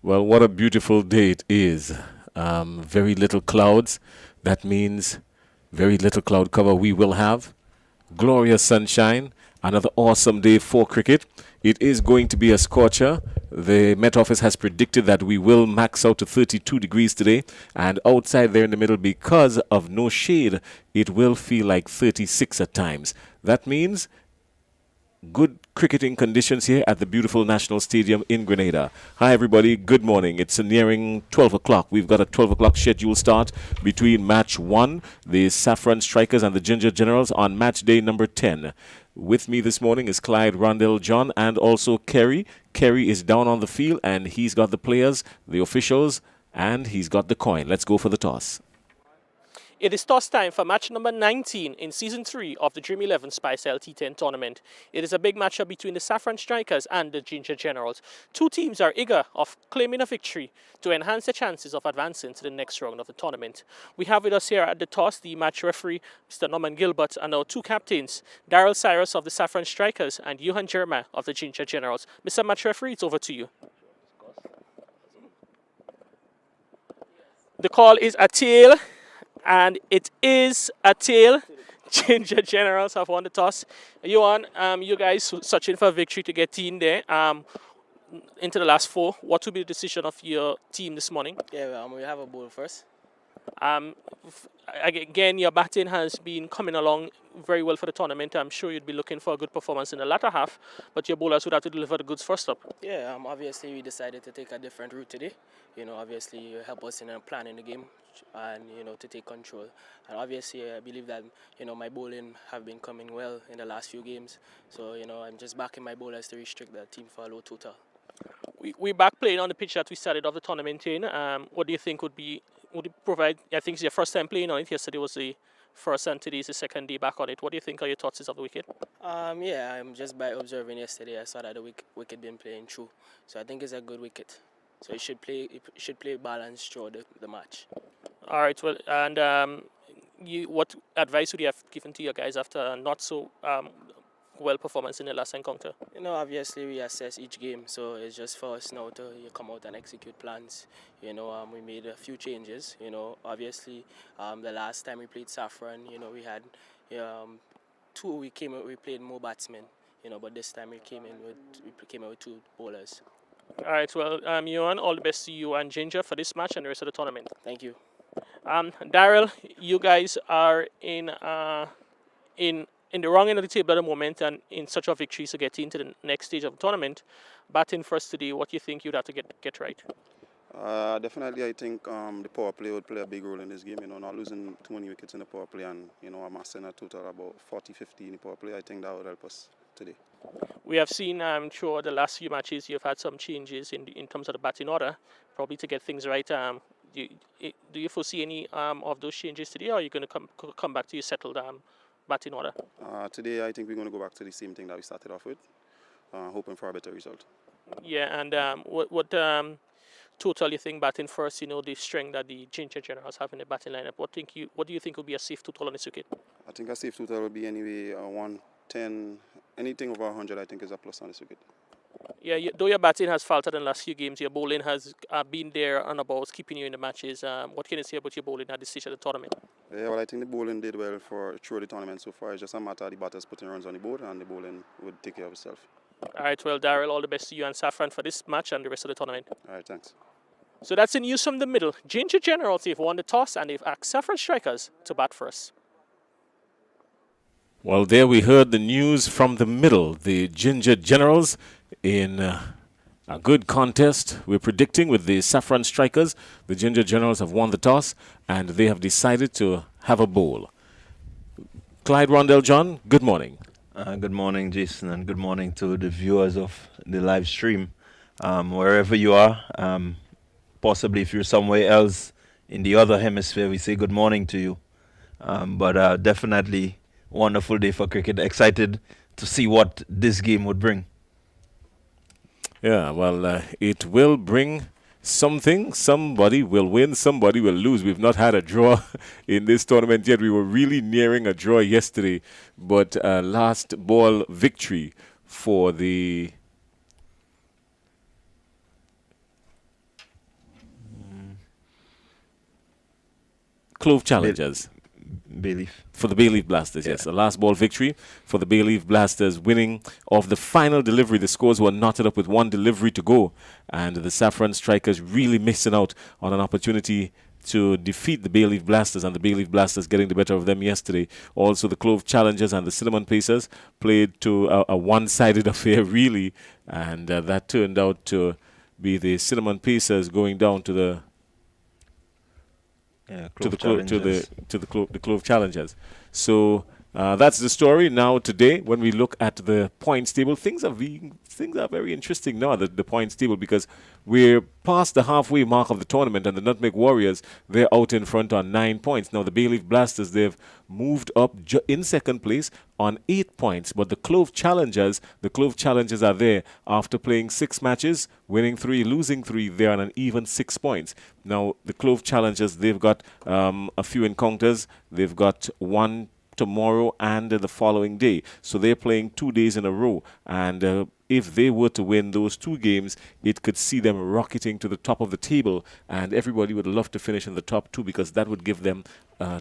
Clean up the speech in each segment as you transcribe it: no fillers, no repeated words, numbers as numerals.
Well, what a beautiful day it is. Very little clouds. That means very little cloud cover we will have. Glorious sunshine. Another awesome day for cricket. It is going to be a scorcher. The Met Office has predicted that we will max out to 32 degrees today. And outside there in the middle, because of no shade, it will feel like 36 at times. That means good cricketing conditions here at the beautiful National Stadium in Grenada. Hi, everybody. Good morning. It's nearing 12 o'clock. We've got a 12 o'clock schedule start between match 1, the Saffron Strikers and the Ginger Generals on match day number 10. With me this morning is Clyde Rondell John and also Kerry. Kerry is down on the field and he's got the players, the officials, and he's got the coin. Let's go for the toss. It is toss time for match number 19 in Season 3 of the Dream 11 Spicel T10 tournament. It is a big matchup between the Saffron Strikers and the Ginger Generals. Two teams are eager of claiming a victory to enhance their chances of advancing to the next round of the tournament. We have with us here at the toss the match referee, Mr. Norman Gilbert, and our two captains, Daryl Cyrus of the Saffron Strikers and Johan Jerma of the Ginger Generals. Mr. Match referee, it's over to you. The call is a tail. And it is a tail. Ginger Generals have won the toss. Johan, you guys searching for a victory to get in there into the last 4. What will be the decision of your team this morning? Yeah, we have a ball first. Again, your batting has been coming along very well for the tournament. I'm sure you'd be looking for a good performance in the latter half, but your bowlers would have to deliver the goods first up. Yeah, obviously we decided to take a different route today. Obviously help us in planning the game and, to take control. And obviously I believe that, my bowling have been coming well in the last few games. So, I'm just backing my bowlers to restrict the team for a low total. We're back playing on the pitch that we started off the tournament in. What do you think would it provide? I think it's your first time playing on it. Yesterday was the first and today is the second day back on it. What do you think are your thoughts of the wicket? Yeah, I'm just by observing yesterday, I saw that the wicket been playing through. So I think it's a good wicket. So it should play balanced throughout the match. All right. Well, and what advice would you have given to your guys after not so well performance in the last encounter? Obviously we assess each game, so it's just for us now to come out and execute plans. We made a few changes. Obviously the last time we played Saffron, we had we played more batsmen. But this time we came in with 2 bowlers. All right. Well, Johan, all the best to you and Ginger for this match and the rest of the tournament. Thank you. Daryl, you guys are in the wrong end of the table at the moment and in search of victories to get into the next stage of the tournament. Batting first today, what do you think you'd have to get right? Definitely, I think the power play would play a big role in this game. Not losing too many wickets in the power play and, amassing a total about 40-50 in the power play. I think that would help us today. We have seen throughout the last few matches you've had some changes in terms of the batting order, probably to get things right. Do you foresee any of those changes today, or are you going to come back to your settled batting order? Today, I think we're going to go back to the same thing that we started off with, hoping for a better result. Yeah, and what total you think batting first? The strength that the Ginger Generals have in the batting lineup. What do you think will be a safe total on this wicket? I think a safe total will be anyway 110. Anything over 100, I think, is a plus on this wicket. Yeah, though your batting has faltered in the last few games, your bowling has been there and about keeping you in the matches. What can you say about your bowling at this stage of the tournament? Yeah, well, I think the bowling did well through the tournament so far. It's just a matter of the batters putting runs on the board, and the bowling would take care of itself. All right, well, Daryl, all the best to you and Saffron for this match and the rest of the tournament. All right, thanks. So that's the news from the middle. Ginger Generals, they've won the toss and they've asked Saffron Strikers to bat first. Well, there we heard the news from the middle. The Ginger Generals in a good contest. We're predicting with the Saffron Strikers. The Ginger Generals have won the toss and they have decided to have a bowl. Clyde Rondell John, good morning. Good morning, Jason, and good morning to the viewers of the live stream. Wherever you are, possibly if you're somewhere else in the other hemisphere, we say good morning to you. But definitely wonderful day for cricket. Excited to see what this game would bring. Yeah, well, it will bring something. Somebody will win, somebody will lose. We've not had a draw in this tournament yet. We were really nearing a draw yesterday, but last ball victory for the Clove Challengers. Bayleaf. For the Bayleaf Blasters, yes. A last ball victory for the Bayleaf Blasters, winning of the final delivery. The scores were knotted up with one delivery to go, and the Saffron Strikers really missing out on an opportunity to defeat the Bayleaf Blasters, and the Bayleaf Blasters getting the better of them yesterday. Also, the Clove Challengers and the Cinnamon Pacers played to a one-sided affair, really, and that turned out to be the Cinnamon Pacers going down to the the Clove Challengers. So that's the story. Now today, when we look at the points table, things are very interesting now. The points table, because we're past the halfway mark of the tournament, and the Nutmeg Warriors, they're out in front on 9 points. Now the Bayleaf Blasters, they've moved up in second place on 8 points, but the Clove Challengers are there after playing 6 matches, winning 3, losing 3. They're on an even 6 points. Now the Clove Challengers, they've got a few encounters. They've got one tomorrow and the following day, so they're playing 2 days in a row, and if they were to win those 2 games, it could see them rocketing to the top of the table, and everybody would love to finish in the top 2, because that would give them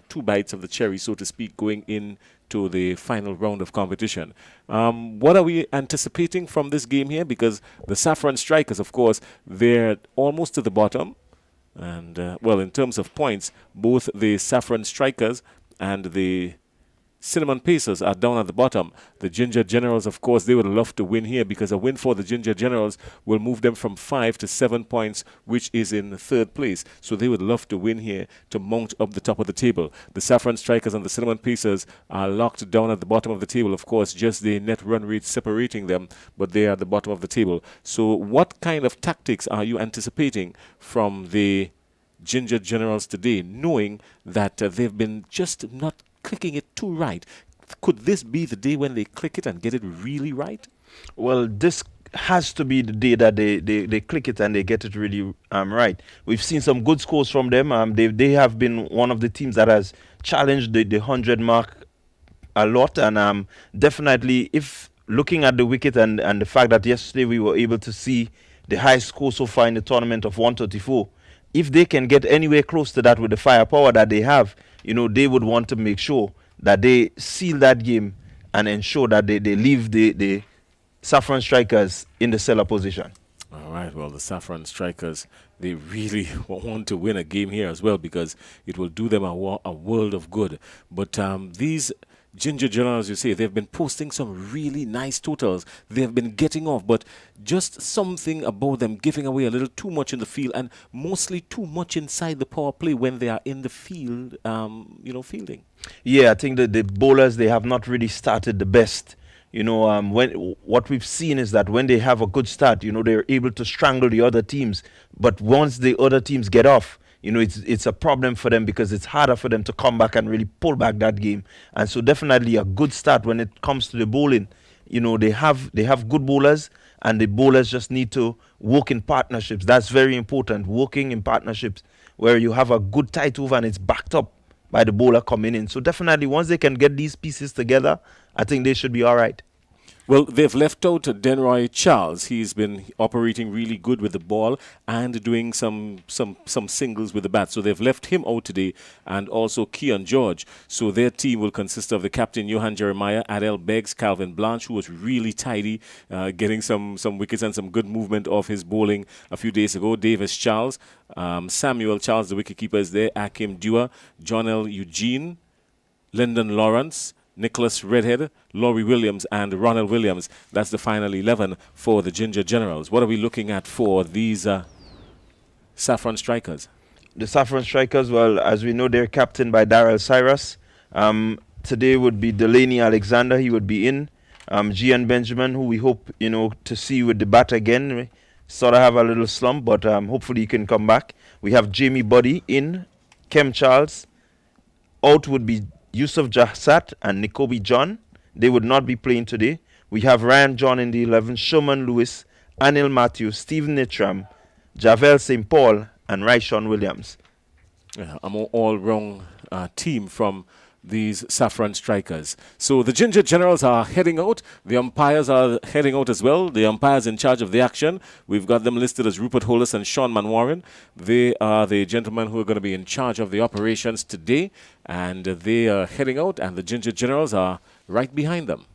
2 bites of the cherry, so to speak, going into the final round of competition. What are we anticipating from this game here? Because the Saffron Strikers, of course, they're almost to the bottom, and well, in terms of points, both the Saffron Strikers and the Cinnamon Pacers are down at the bottom. The Ginger Generals, of course, they would love to win here, because a win for the Ginger Generals will move them from 5 to 7 points, which is in 3rd place. So they would love to win here to mount up the top of the table. The Saffron Strikers and the Cinnamon Pacers are locked down at the bottom of the table. Of course, just the net run rate separating them, but they are at the bottom of the table. So what kind of tactics are you anticipating from the Ginger Generals today, knowing that they've been just not clicking it too right? Could this be the day when they click it and get it really right? Well, this has to be the day that they click it and they get it really right. We've seen some good scores from them. They have been one of the teams that has challenged the 100 mark a lot, and definitely, if looking at the wicket and the fact that yesterday we were able to see the highest score so far in the tournament of 134, if they can get anywhere close to that with the firepower that they have, they would want to make sure that they seal that game and ensure that they leave the Saffron Strikers in the cellar position. All right, well, the Saffron Strikers, they really want to win a game here as well, because it will do them a world of good. But these Ginger Generals, you say, they've been posting some really nice totals. They've been getting off, but just something about them giving away a little too much in the field, and mostly too much inside the power play when they are in the field, fielding. Yeah, I think that the bowlers, they have not really started the best. What we've seen is that when they have a good start, they're able to strangle the other teams. But once the other teams get off, it's a problem for them, because it's harder for them to come back and really pull back that game. And so definitely a good start when it comes to the bowling. They have good bowlers, and the bowlers just need to work in partnerships. That's very important, working in partnerships where you have a good tight over and it's backed up by the bowler coming in. So definitely, once they can get these pieces together, I think they should be all right. Well, they've left out Denroy Charles. He's been operating really good with the ball and doing some singles with the bat. So they've left him out today, and also Keon George. So their team will consist of the captain, Johan Jeremiah, Adel Beggs, Calvin Blanche, who was really tidy, getting some wickets and some good movement of his bowling a few days ago. Davis Charles, Samuel Charles, the wicketkeeper, is there. Akim Dua, John L. Eugene, Lyndon Lawrence, Nicholas Redhead, Laurie Williams, and Ronald Williams. That's the final 11 for the Ginger Generals. What are we looking at for these Saffron Strikers? The Saffron Strikers, well, as we know, they're captained by Darrell Cyrus. Today would be Delaney Alexander. He would be in. Gian Benjamin, who we hope, to see with the bat again. We sort of have a little slump, but hopefully he can come back. We have Jamie Buddy in. Kem Charles. Out would be Yusuf Jahsat and Nikobi John. They would not be playing today. We have Ryan John in the 11, Sherman Lewis, Anil Matthews, Stephen Nitram, Javel St. Paul, and Raishon Williams. Yeah, an all-round team from these Saffron strikers. So the Ginger Generals are heading out. The umpires are heading out as well. The umpires in charge of the action, we've got them listed as Rupert Hollis and Sean Manwarin. They are the gentlemen who are going to be in charge of the operations today, and they are heading out, and the Ginger Generals are right behind them.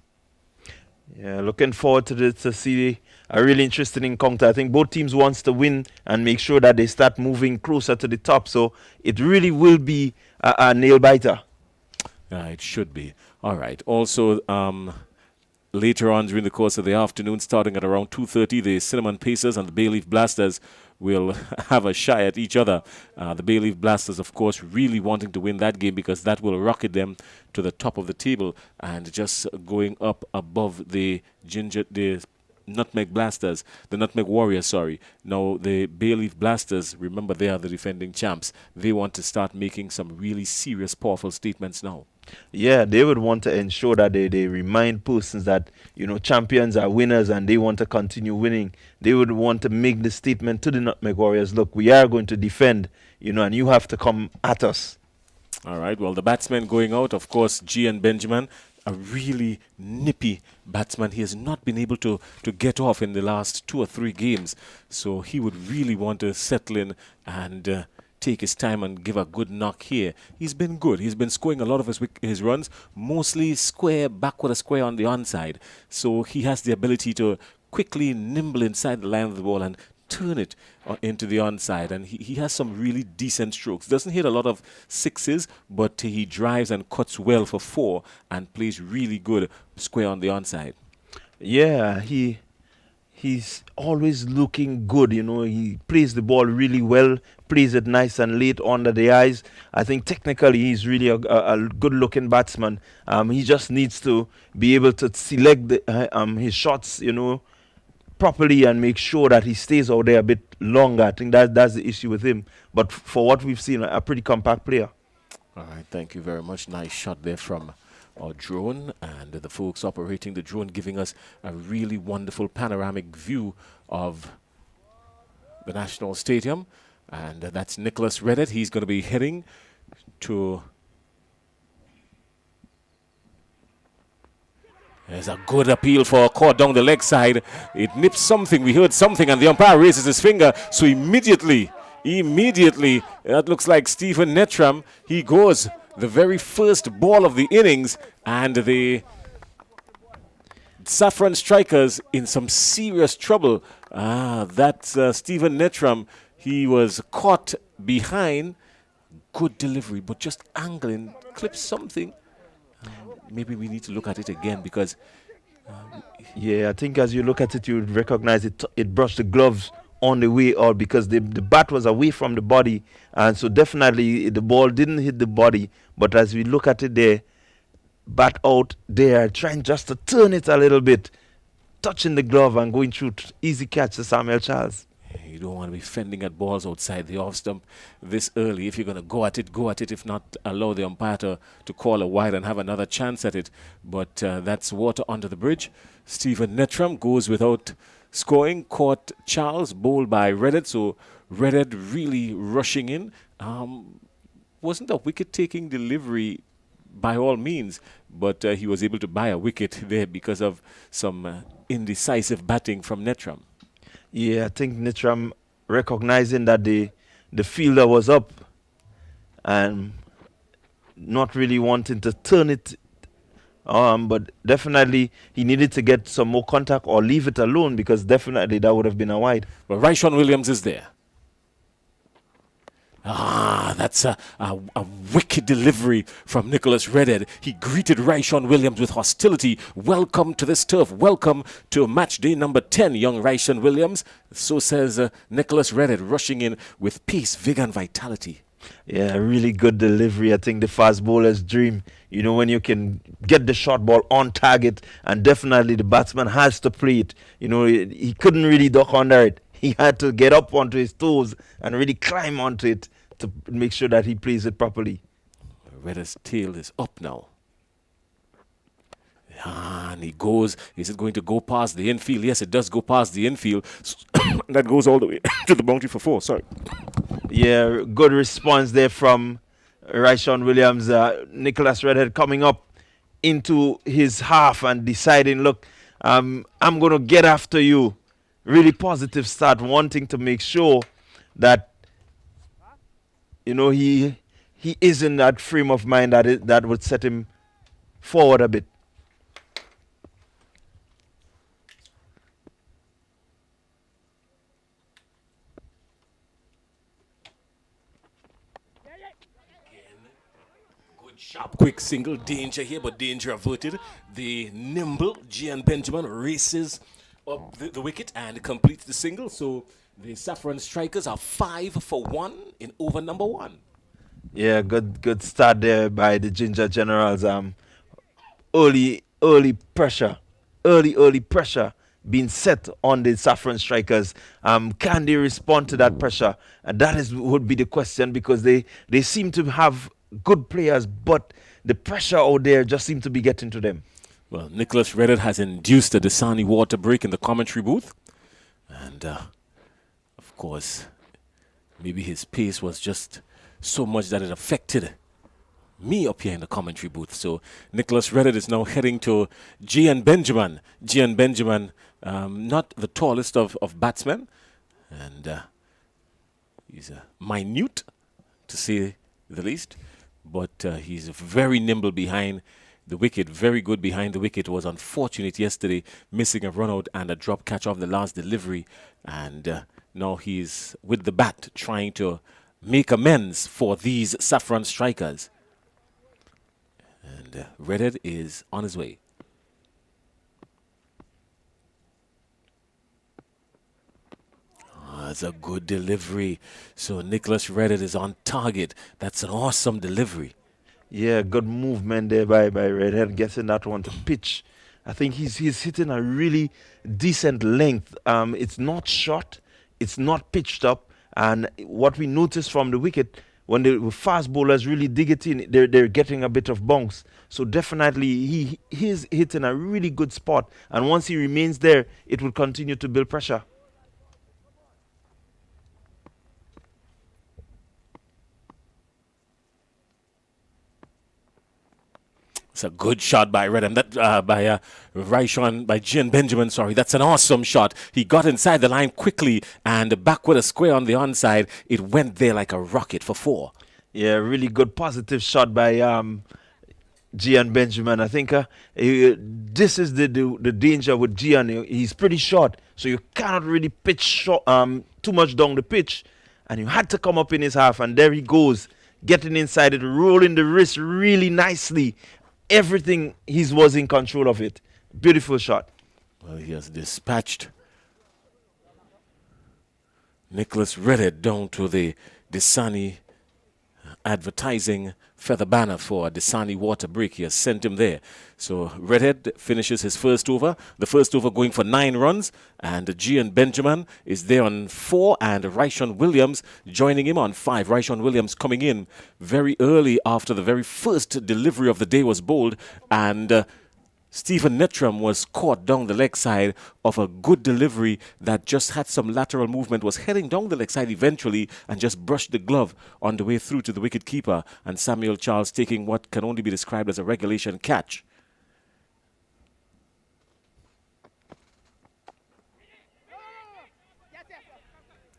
Yeah, looking forward to this, to see a really interesting encounter. I think both teams wants to win and make sure that they start moving closer to the top. So it really will be a nail biter. It should be. All right. Also, later on during the course of the afternoon, starting at around 2:30, the Cinnamon Pacers and the Bayleaf Blasters will have a shy at each other. The Bayleaf Blasters, of course, really wanting to win that game because that will rocket them to the top of the table and just going up above the Nutmeg Blasters, the Nutmeg Warriors, sorry. Now, the Bayleaf Blasters, remember, they are the defending champs. They want to start making some really serious, powerful statements now. Yeah, they would want to ensure that they remind persons that, you know, champions are winners and they want to continue winning. They would want to make the statement to the Nutmeg Warriors, look, we are going to defend, you know, and you have to come at us. All right, well, the batsmen going out, of course, Gian Benjamin, a really nippy batsman. He has not been able to get off in the last 2 or 3 games. So he would really want to settle in and take his time and give a good knock here. He's been good. He's been scoring a lot of his runs, mostly square, backward a square on the onside. So he has the ability to quickly nimble inside the line of the ball and turn it into the onside. And he has some really decent strokes. Doesn't hit a lot of sixes, but he drives and cuts well for 4 and plays really good square on the onside. Yeah, he's always looking good, you know. He plays the ball really well, plays it nice and late under the eyes. I think technically he's really a good-looking batsman. He just needs to be able to select his shots, you know, properly and make sure that he stays out there a bit longer. I think that's the issue with him. But for what we've seen, a pretty compact player. All right, thank you very much. Nice shot there from our drone, and the folks operating the drone giving us a really wonderful panoramic view of the National Stadium. And that's Nicholas Reddit. He's going to be heading to... There's a good appeal for a caught down the leg side. It nips something. We heard something, and the umpire raises his finger. So immediately, that looks like Stephen Nettram. He goes the very first ball of the innings, and the Saffron strikers in some serious trouble. That's Stephen Nettram. He was caught behind. Good delivery, but just angling, clips something. Maybe we need to look at it again because... yeah, I think as you look at it, you would recognize it brushed the gloves on the way out because the bat was away from the body. And so definitely the ball didn't hit the body. But as we look at it there, bat out there, trying just to turn it a little bit, touching the glove and going through. Easy catch to Samuel Charles. You don't want to be fending at balls outside the off stump this early. If you're going to go at it, go at it. If not, allow the umpire to call a wide and have another chance at it. But that's water under the bridge. Stephen Nettram goes without scoring. Caught Charles, bowled by Reddit. So Reddit really rushing in. Wasn't a wicket-taking delivery by all means, but he was able to buy a wicket there because of some indecisive batting from Nettram. Yeah, I think Nettram recognizing that the fielder was up and not really wanting to turn it, but definitely he needed to get some more contact or leave it alone because definitely that would have been a wide. But Raishon Williams is there. That's a wicked delivery from Nicholas Redhead. He greeted Raishon Williams with hostility. Welcome to this turf. Welcome to match day number 10, young Raishon Williams. So says Nicholas Redhead, rushing in with pace, vigor, and vitality. Yeah, really good delivery. I think the fast bowler's dream, you know, when you can get the short ball on target, and definitely the batsman has to play it. You know, he couldn't really duck under it. He had to get up onto his toes and really climb onto it to make sure that he plays it properly. Redder's tail is up now. And he goes. Is it going to go past the infield? Yes, it does go past the infield. That goes all the way to the boundary for 4. Sorry. Yeah, good response there from Ryshawn Williams, Nicholas Redhead coming up into his half and deciding, look, I'm going to get after you. Really positive start, wanting to make sure that, you know, he is in that frame of mind that would set him forward a bit. Sharp, quick single, danger here, but danger averted. The nimble Gian Benjamin races up the wicket and completes the single. So the Saffron Strikers are 5 for 1 in over number 1. Yeah, good start there by the Ginger Generals. Early pressure being set on the Saffron Strikers. Can they respond to that pressure? And that would be the question, because they seem to have good players, but the pressure out there just seems to be getting to them. Well, Nicholas Redden has induced a Dasani water break in the commentary booth. And, of course, maybe his pace was just so much that it affected me up here in the commentary booth. So Nicholas Redden is now heading to Gian Benjamin. Gian Benjamin, not the tallest of batsmen. And he's minute, to say the least. But he's very nimble behind the wicket, very good behind the wicket. Was unfortunate yesterday, missing a run out and a drop catch off the last delivery. And now he's with the bat trying to make amends for these Saffron Strikers. And Redhead is on his way. That's a good delivery. So Nicholas Redhead is on target. That's an awesome delivery. Yeah, good movement there by Redhead, getting that one to pitch. I think he's hitting a really decent length. It's not short, it's not pitched up. And what we noticed from the wicket, when the fast bowlers really dig it in, they're getting a bit of bounce. So definitely he's hitting a really good spot. And once he remains there, it will continue to build pressure. It's a good shot by Redham. That by Ryshawn, by Gian Benjamin. Sorry, that's an awesome shot. He got inside the line quickly and back with a square on the onside. It went there like a rocket for 4. Yeah, really good positive shot by Gian Benjamin. I think this is the danger with Gian. He's pretty short, so you cannot really pitch short, too much down the pitch, and you had to come up in his half, and there he goes, getting inside it, rolling the wrist really nicely. Everything, he was in control of it. Beautiful shot. Well, he has dispatched Nicholas Redhead down to the Dasani advertising feather banner for a Dasani water break. He has sent him there. So Redhead finishes his first over. The first over going for 9 runs. And Gian Benjamin is there on 4. And Ryshawn Williams joining him on 5. Ryshawn Williams coming in very early after the very first delivery of the day was bowled. And Stephen Nettram was caught down the leg side of a good delivery that just had some lateral movement, was heading down the leg side eventually and just brushed the glove on the way through to the wicket keeper, and Samuel Charles taking what can only be described as a regulation catch.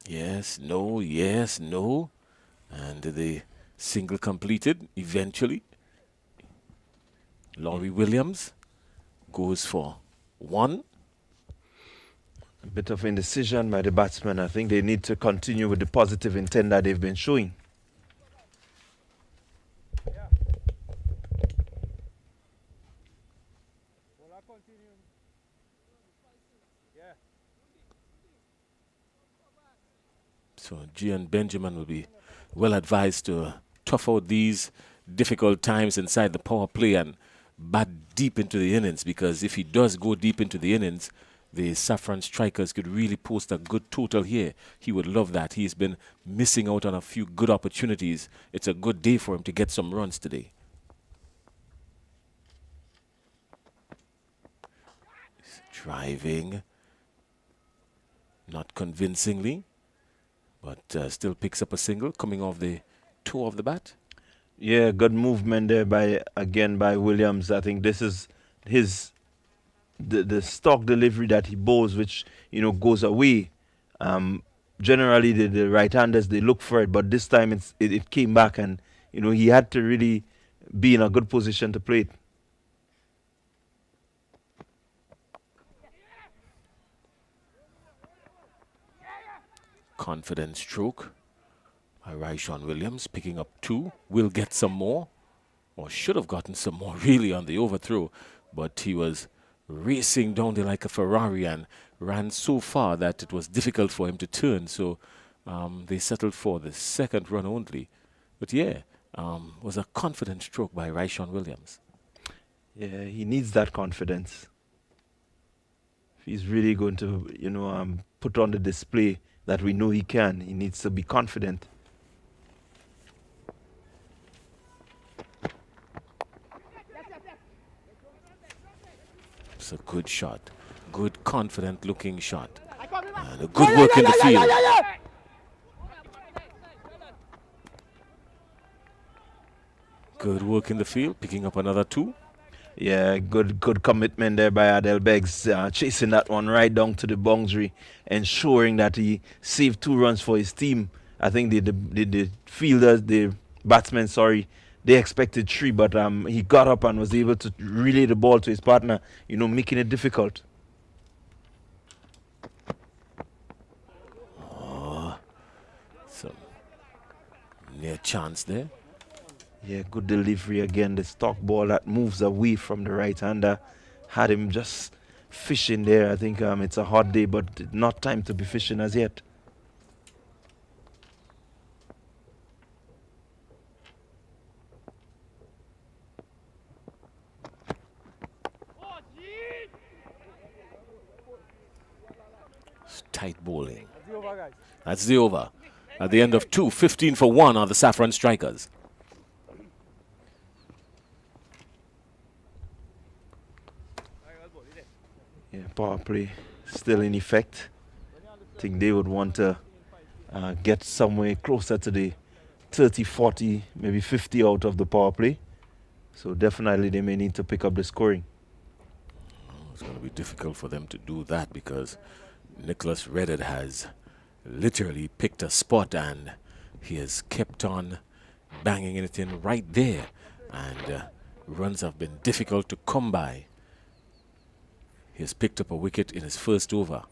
Yes, no, yes, no. And the single completed eventually. Laurie Williams goes for 1. A bit of indecision by the batsmen. I think they need to continue with the positive intent that they've been showing. So Gian Benjamin will be well advised to tough out these difficult times inside the power play and bat deep into the innings, because if he does go deep into the innings, the Saffron Strikers could really post a good total here. He would love that. He's been missing out on a few good opportunities. It's a good day for him to get some runs today. He's driving, not convincingly, but still picks up a single coming off the toe of the bat. Yeah, good movement there by Williams. I think this is his the stock delivery that he bowls, which goes away. Um, Generally, the right-handers they look for it, but this time it came back, and he had to really be in a good position to play it. Confident stroke by Ryshawn Williams, picking up 2. Will get some more, or should have gotten some more really on the overthrow, but he was racing down there like a Ferrari and ran so far that it was difficult for him to turn. So they settled for the second run only. But yeah, was a confident stroke by Ryshawn Williams. Yeah, he needs that confidence. If he's really going to, put on the display that we know he can, he needs to be confident. It's a good shot. Good, confident-looking shot. And a good work in the field. Good work in the field, picking up another 2. Yeah, good commitment there by Adel Beggs, chasing that one right down to the boundary, ensuring that he saved 2 runs for his team. I think the fielders, the batsmen, they expected 3, but he got up and was able to relay the ball to his partner, making it difficult. Some near chance there. Yeah, good delivery again. The stock ball that moves away from the right-hander had him just fishing there. I think it's a hot day, but not time to be fishing as yet. It's tight bowling. That's the over. At the end of 2, 15 for 1 are the Saffron Strikers. Yeah, power play still in effect. I think they would want to get somewhere closer to the 30, 40, maybe 50 out of the power play. So definitely they may need to pick up the scoring. It's going to be difficult for them to do that because Nicholas Reddit has literally picked a spot and he has kept on banging it in right there. And runs have been difficult to come by. He has picked up a wicket in his first over.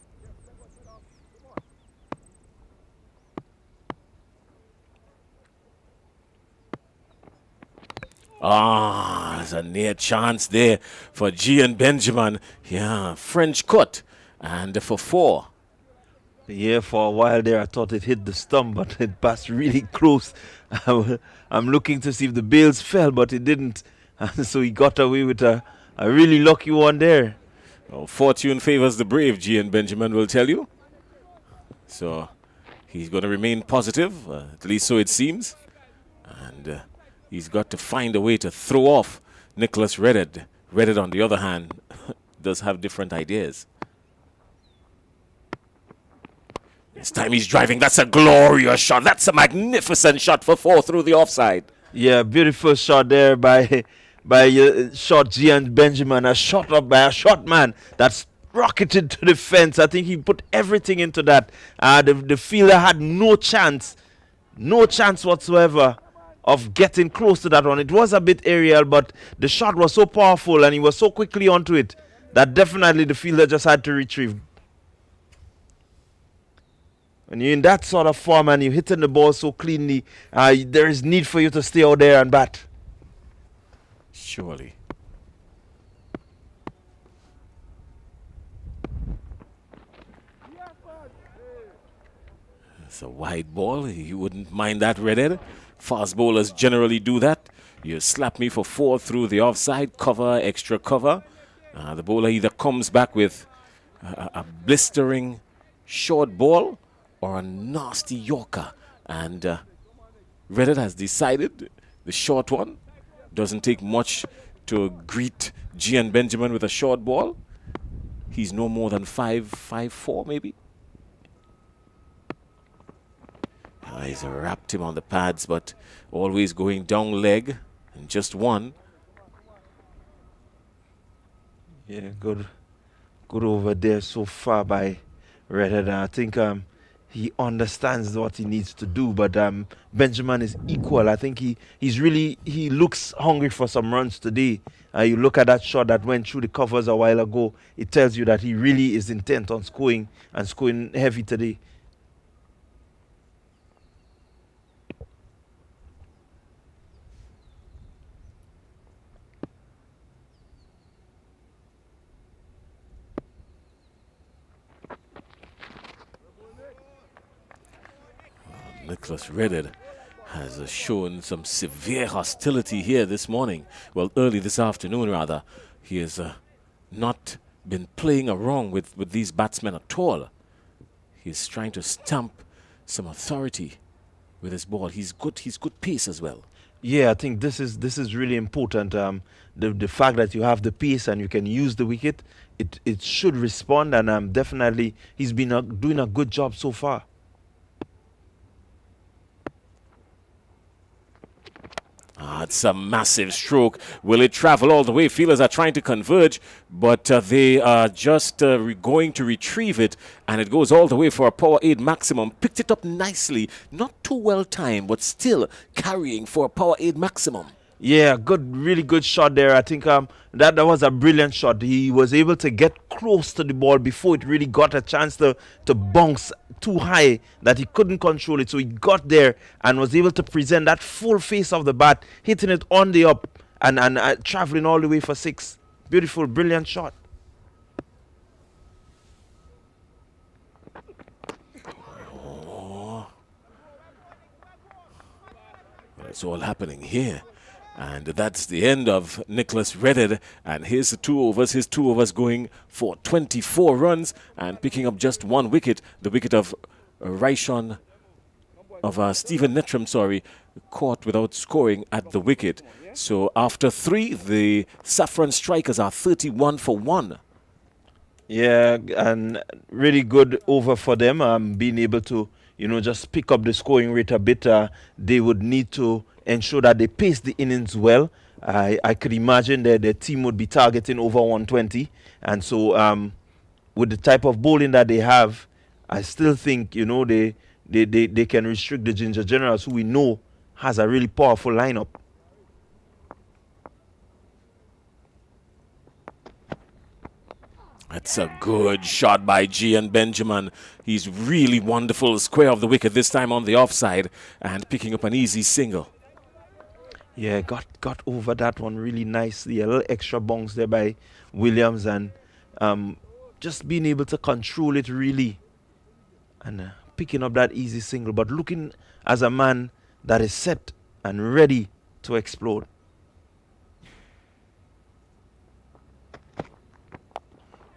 There's a near chance there for Gian Benjamin. Yeah, French cut. And for 4. Yeah, for a while there I thought it hit the stump, but it passed really close. I'm looking to see if the bails fell, but it didn't. So he got away with a really lucky one there. Well, fortune favors the brave, Gian Benjamin will tell you. So he's going to remain positive, at least so it seems. And he's got to find a way to throw off Nicholas Reddit. Reddit, on the other hand, does have different ideas. This time he's driving. That's a glorious shot. That's a magnificent shot for 4 through the offside. Yeah, beautiful shot there by shot Gian Benjamin. A shot up by a shot man that's rocketed to the fence. I think he put everything into that. The fielder had no chance whatsoever of getting close to that one. It was a bit aerial, but the shot was so powerful and he was so quickly onto it that definitely the fielder just had to retrieve. When you're in that sort of form and you're hitting the ball so cleanly, there is need for you to stay out there and bat. Surely. It's a wide ball. You wouldn't mind that, Reddit. Fast bowlers generally do that. You slap me for 4 through the offside, cover, extra cover. The bowler either comes back with a blistering short ball or a nasty Yorker. And Reddit has decided the short one. Doesn't take much to greet Gian Benjamin with a short ball. He's no more than 5'4" maybe. He's wrapped him on the pads, but always going down leg and just one. Yeah, good over there so far by Redhead. I think he understands what he needs to do, but Benjamin is equal. I think he looks hungry for some runs today. You look at that shot that went through the covers a while ago. It tells you that he really is intent on scoring and scoring heavy today. Nicholas Redded has shown some severe hostility here this morning. Well, early this afternoon, rather. He has not been playing around with these batsmen at all. He's trying to stamp some authority with his ball. He's good pace as well. Yeah, I think this is really important. The fact that you have the pace and you can use the wicket, it should respond, and definitely he's been doing a good job so far. It's a massive stroke. Will it travel all the way? Fielders are trying to converge, but they are just going to retrieve it, and it goes all the way for a power 8 maximum. Picked it up nicely. Not too well timed, but still carrying for a power 8 maximum. Yeah, really good shot there. I think that was a brilliant shot. He was able to get close to the ball before it really got a chance to bounce too high that he couldn't control it. So he got there and was able to present that full face of the bat, hitting it on the up and traveling all the way for 6. Beautiful, brilliant shot. Oh. It's all happening here. And that's the end of Nicholas Redded. And here's the 2 overs. His 2 overs going for 24 runs and picking up just 1 wicket. The wicket of Stephen Nettram, caught without scoring at the wicket. So after 3, the Saffron Strikers are 31 for 1. Yeah, and really good over for them. Being able to, just pick up the scoring rate a bit. They would need to ensure that they pace the innings well. I could imagine that their team would be targeting over 120. And so with the type of bowling that they have, I still think, they can restrict the Ginger Generals, who we know has a really powerful lineup. That's a good shot by Gian Benjamin. He's really wonderful. Square of the wicket, this time on the offside, and picking up an easy single. Yeah, got over that one really nicely. A little extra bounce there by Williams, and just being able to control it really, and picking up that easy single, but looking as a man that is set and ready to explode.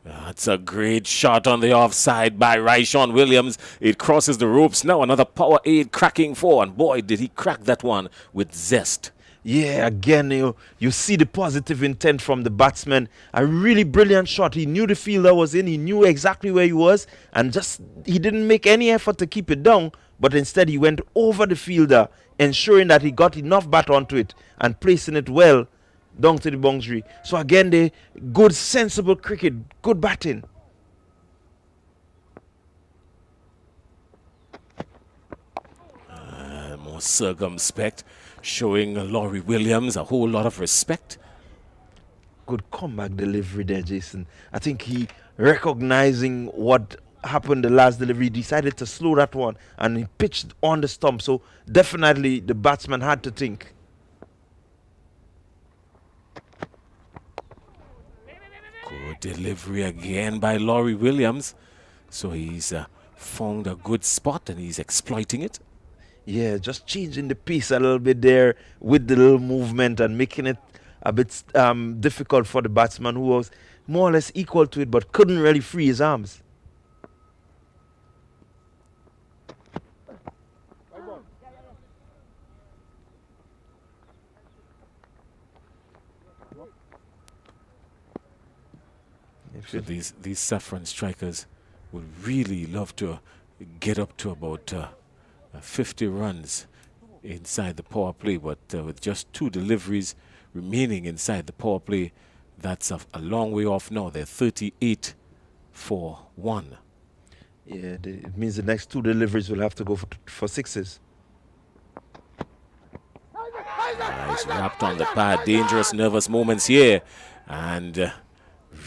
That's a great shot on the offside by Raishan Williams. It crosses the ropes. Now another power 8 cracking 4, and boy, did he crack that one with zest. Yeah, again, you see the positive intent from the batsman. A really brilliant shot. He knew the fielder was in. He knew exactly where he was. And he didn't make any effort to keep it down. But instead, he went over the fielder, ensuring that he got enough bat onto it and placing it well down to the boundary. So again, the good, sensible cricket. Good batting. More circumspect, showing Laurie Williams a whole lot of respect. Good comeback delivery there, Jason. I think he, recognizing what happened the last delivery, decided to slow that one, and he pitched on the stump. So definitely the batsman had to think. Good delivery again by Laurie Williams. So he's found a good spot and he's exploiting it. Yeah, just changing the pace a little bit there with the little movement and making it a bit difficult for the batsman, who was more or less equal to it but couldn't really free his arms. So these Saffron Strikers would really love to get up to about 50 runs inside the power play, but with just 2 deliveries remaining inside the power play, that's a long way off now. They're 38 for 1. Yeah, it means the next 2 deliveries will have to go for sixes. He's wrapped on the pad. Dangerous, nervous moments here. And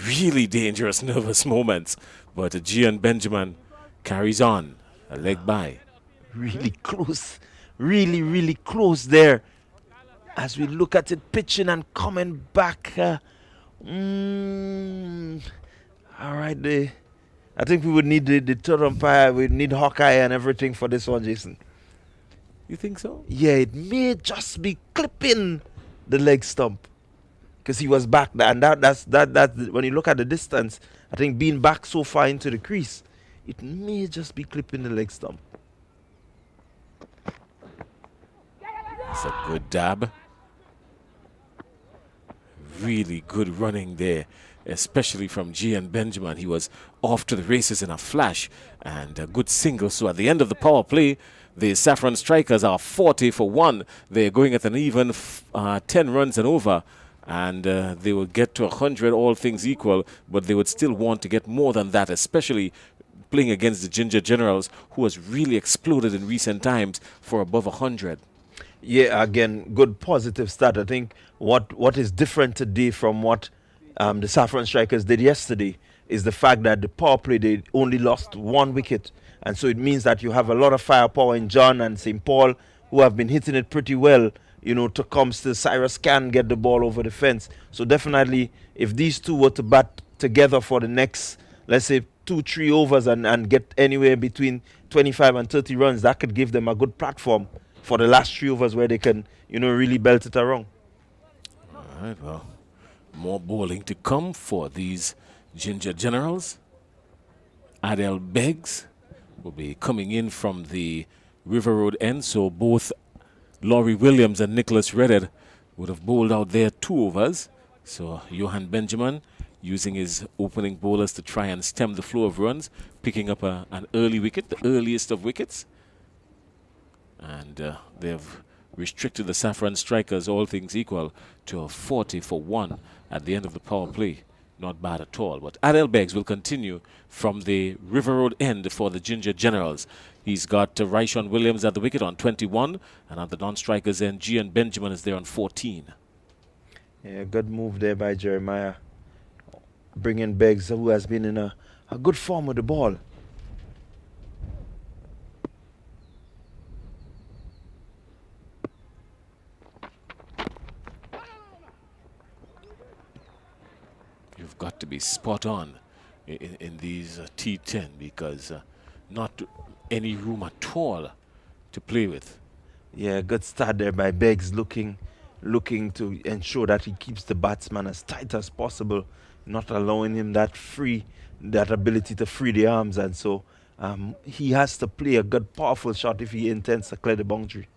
really dangerous, nervous moments. But Gian Benjamin carries on. A leg by. Really close. Really, really close there. As we look at it pitching and coming back. All right, I think we would need the third umpire. We need Hawkeye and everything for this one, Jason. You think so? Yeah, it may just be clipping the leg stump because he was back there, and that's when you look at the distance. I think being back so far into the crease, it may just be clipping the leg stump. It's a good dab. Really good running there, especially from Gian Benjamin. He was off to the races in a flash, and a good single. So at the end of the power play, the Saffron Strikers are 40 for 1. They're going at an even 10 runs and over, and they will get to 100, all things equal, but they would still want to get more than that, especially playing against the Ginger Generals, who has really exploded in recent times for above 100. Yeah, again, good positive start. I think what is different today from what the Saffron Strikers did yesterday is the fact that the power play, they only lost 1 wicket. And so it means that you have a lot of firepower in John and St. Paul, who have been hitting it pretty well, to come still. Cyrus can get the ball over the fence. So definitely, if these two were to bat together for the next, let's say, 2-3 overs and get anywhere between 25 and 30 runs, that could give them a good platform for the last 3 overs where they can, really belt it around. All right, well, more bowling to come for these Ginger Generals. Adel Beggs will be coming in from the River Road end, so both Laurie Williams and Nicholas Redded would have bowled out their 2 overs. So Johan Benjamin using his opening bowlers to try and stem the flow of runs, picking up an early wicket, the earliest of wickets. And they've restricted the Saffron Strikers, all things equal, to a 40 for 1 at the end of the power play. Not bad at all. But Adel Beggs will continue from the River Road end for the Ginger Generals. He's got Raishon Williams at the wicket on 21, and at the non-strikers end, Gian Benjamin is there on 14. Yeah, good move there by Jeremiah. Bringing Beggs, who has been in a good form with the ball. You've got to be spot on in these T10 because not any room at all to play with. Yeah, good start there by Beggs, looking to ensure that he keeps the batsman as tight as possible, not allowing him that ability to free the arms, and so he has to play a good, powerful shot if he intends to clear the boundary.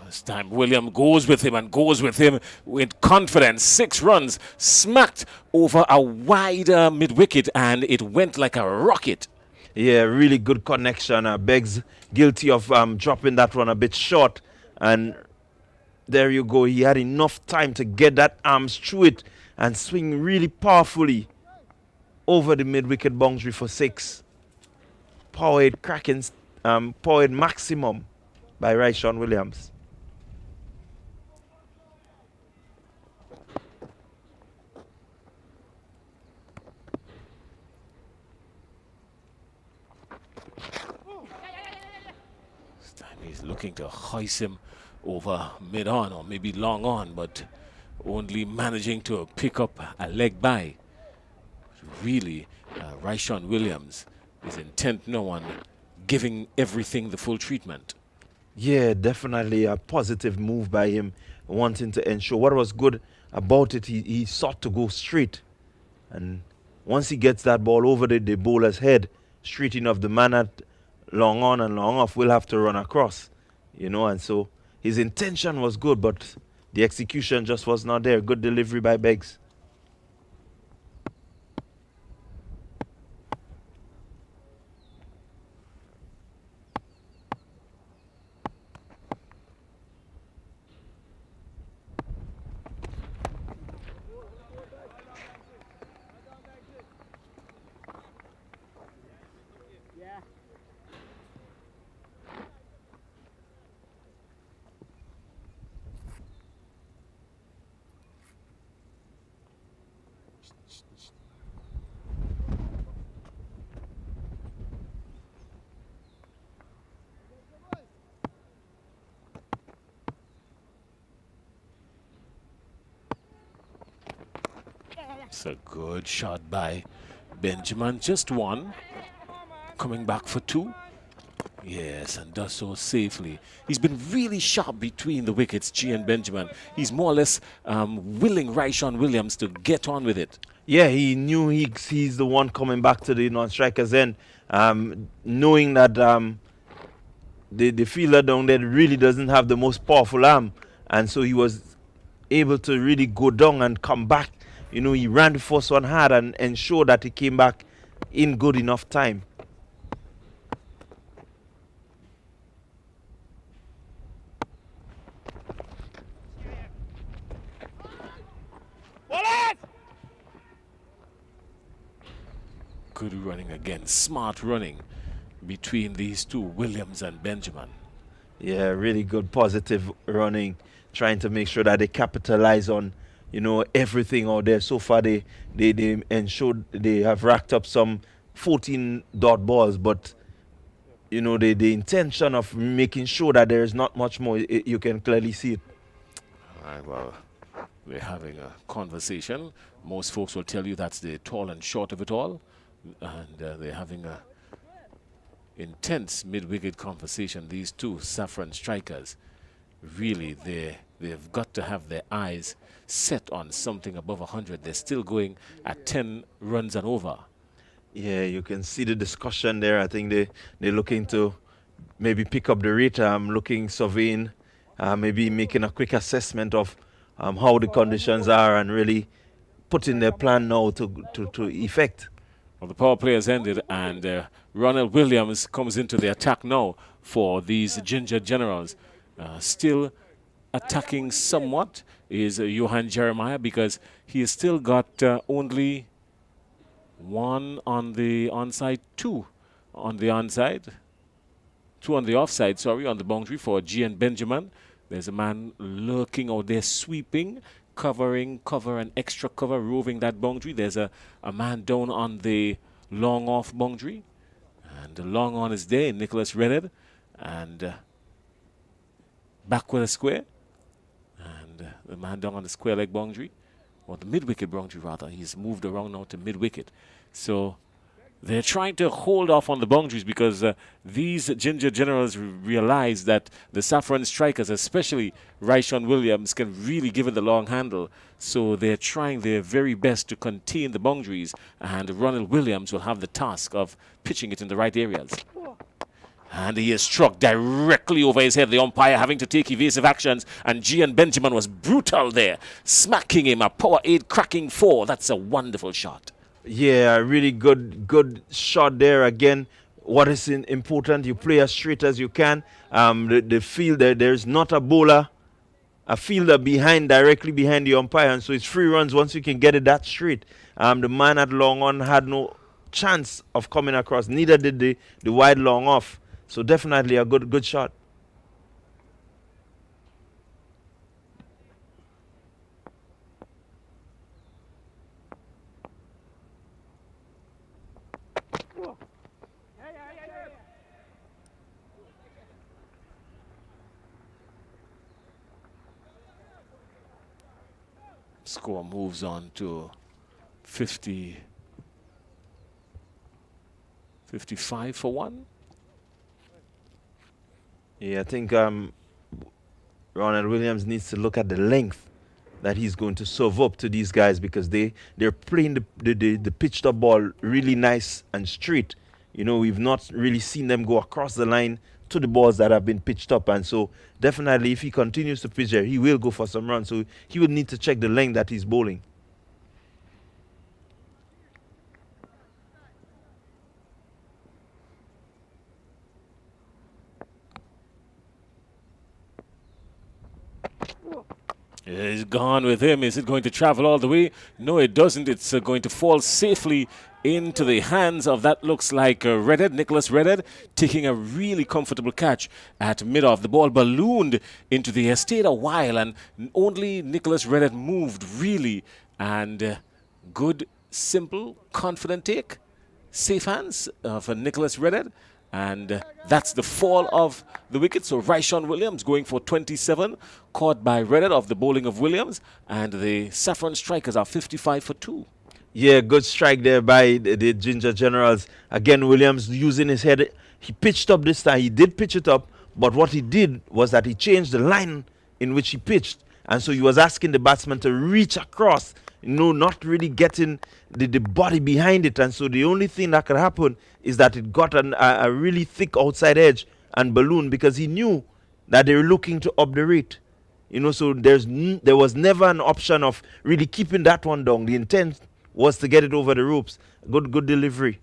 This time William goes with him with confidence. 6 runs smacked over a wider mid-wicket, and it went like a rocket. Yeah, really good connection. Beggs guilty of dropping that one a bit short, and there you go. He had enough time to get that arms through it and swing really powerfully over the mid-wicket boundary for 6. Powered maximum by Raishon Williams. He's looking to hoist him over mid-on or maybe long on, but only managing to pick up a leg by. Really, Raishon Williams is intent now on giving everything the full treatment. Yeah, definitely a positive move by him, wanting to ensure. What was good about it, he sought to go straight. And once he gets that ball over the bowler's head, straight enough, the man at long on and long off will have to run across, and so his intention was good, but the execution just was not there. Good delivery by Beggs. It's a good shot by Benjamin. Just one. Coming back for two. Yes, and does so safely. He's been really sharp between the wickets, G and Benjamin. He's more or less willing Ryshawn Williams to get on with it. Yeah, he knew he's the one coming back to the non-strikers end, knowing that the fielder down there really doesn't have the most powerful arm, and so he was able to really go down and come back. You know, he ran the first one hard and ensured that he came back in good enough time. Good running again, smart running between these two, Williams and Benjamin. Yeah, really good positive running, trying to make sure that they capitalize on, you know, everything out there. So far they ensured they have racked up some 14 dot balls, but you know, the intention of making sure that there is not much more, you can clearly see it. All right, well, we're having a conversation. Most folks will tell you that's the tall and short of it all. And they're having a intense mid-wicket conversation. These two Saffron strikers, really, they've got to have their eyes set on something above 100. They're still going at 10 runs and over. Yeah, you can see the discussion there. I think they're looking to maybe pick up the rate. Looking, surveying, maybe making a quick assessment of how the conditions are and really putting their plan now to effect. Well, the power play has ended, and Ronald Williams comes into the attack now for these Ginger Generals. Still attacking somewhat is Johan Jeremiah, because he has still got only one on the onside, two on the onside, two on the offside, sorry, on the boundary for G and Benjamin. There's a man lurking out there, sweeping, covering, cover and extra cover, roving that boundary. There's a man down on the long off boundary, and the long on is there, Nicholas Renard, and back with a square, and the man down on the square leg boundary, or the mid-wicket boundary rather. He's moved around now to mid-wicket. So they're trying to hold off on the boundaries, because these Ginger Generals realize that the Saffron strikers, especially Ryshawn Williams, can really give it the long handle. So they're trying their very best to contain the boundaries, and Ronald Williams will have the task of pitching it in the right areas. And he is struck directly over his head, the umpire having to take evasive actions, and Gian Benjamin was brutal there, smacking him, a power 8 cracking 4. That's a wonderful shot. Yeah, really good shot there. Again, what is important, you play as straight as you can. The fielder, there's not a bowler, a fielder directly behind the umpire, and so it's 3 runs once you can get it that straight. The man at long on had no chance of coming across, neither did the wide long off. So definitely a good shot. Score moves on to 55 for 1. Yeah, I think Ronald Williams needs to look at the length that he's going to serve up to these guys, because they're playing the pitched up ball really nice and straight. You know, we've not really seen them go across the line to the balls that have been pitched up. And so definitely if he continues to pitch there, he will go for some runs. So he will need to check the length that he's bowling. He's gone with him. Is it going to travel all the way? No, it doesn't. It's going to fall safely into the hands of that looks like Redhead, Nicholas Redhead, taking a really comfortable catch at mid-off. The ball ballooned into the air, stayed a while, and only Nicholas Redhead moved really. And good, simple, confident take. Safe hands for Nicholas Redhead. And that's the fall of the wicket. So Ryshawn Williams going for 27, caught by Redhead of the bowling of Williams. And the Saffron Strikers are 55 for 2. Yeah, good strike there by the Ginger Generals. Again, Williams using his head. He pitched up this time. He did pitch it up. But what he did was that he changed the line in which he pitched. And so he was asking the batsman to reach across, not really getting the body behind it. And so the only thing that could happen is that it got a really thick outside edge and balloon, because he knew that they were looking to up the rate. So there was never an option of really keeping that one down. The intent was to get it over the ropes. Good delivery.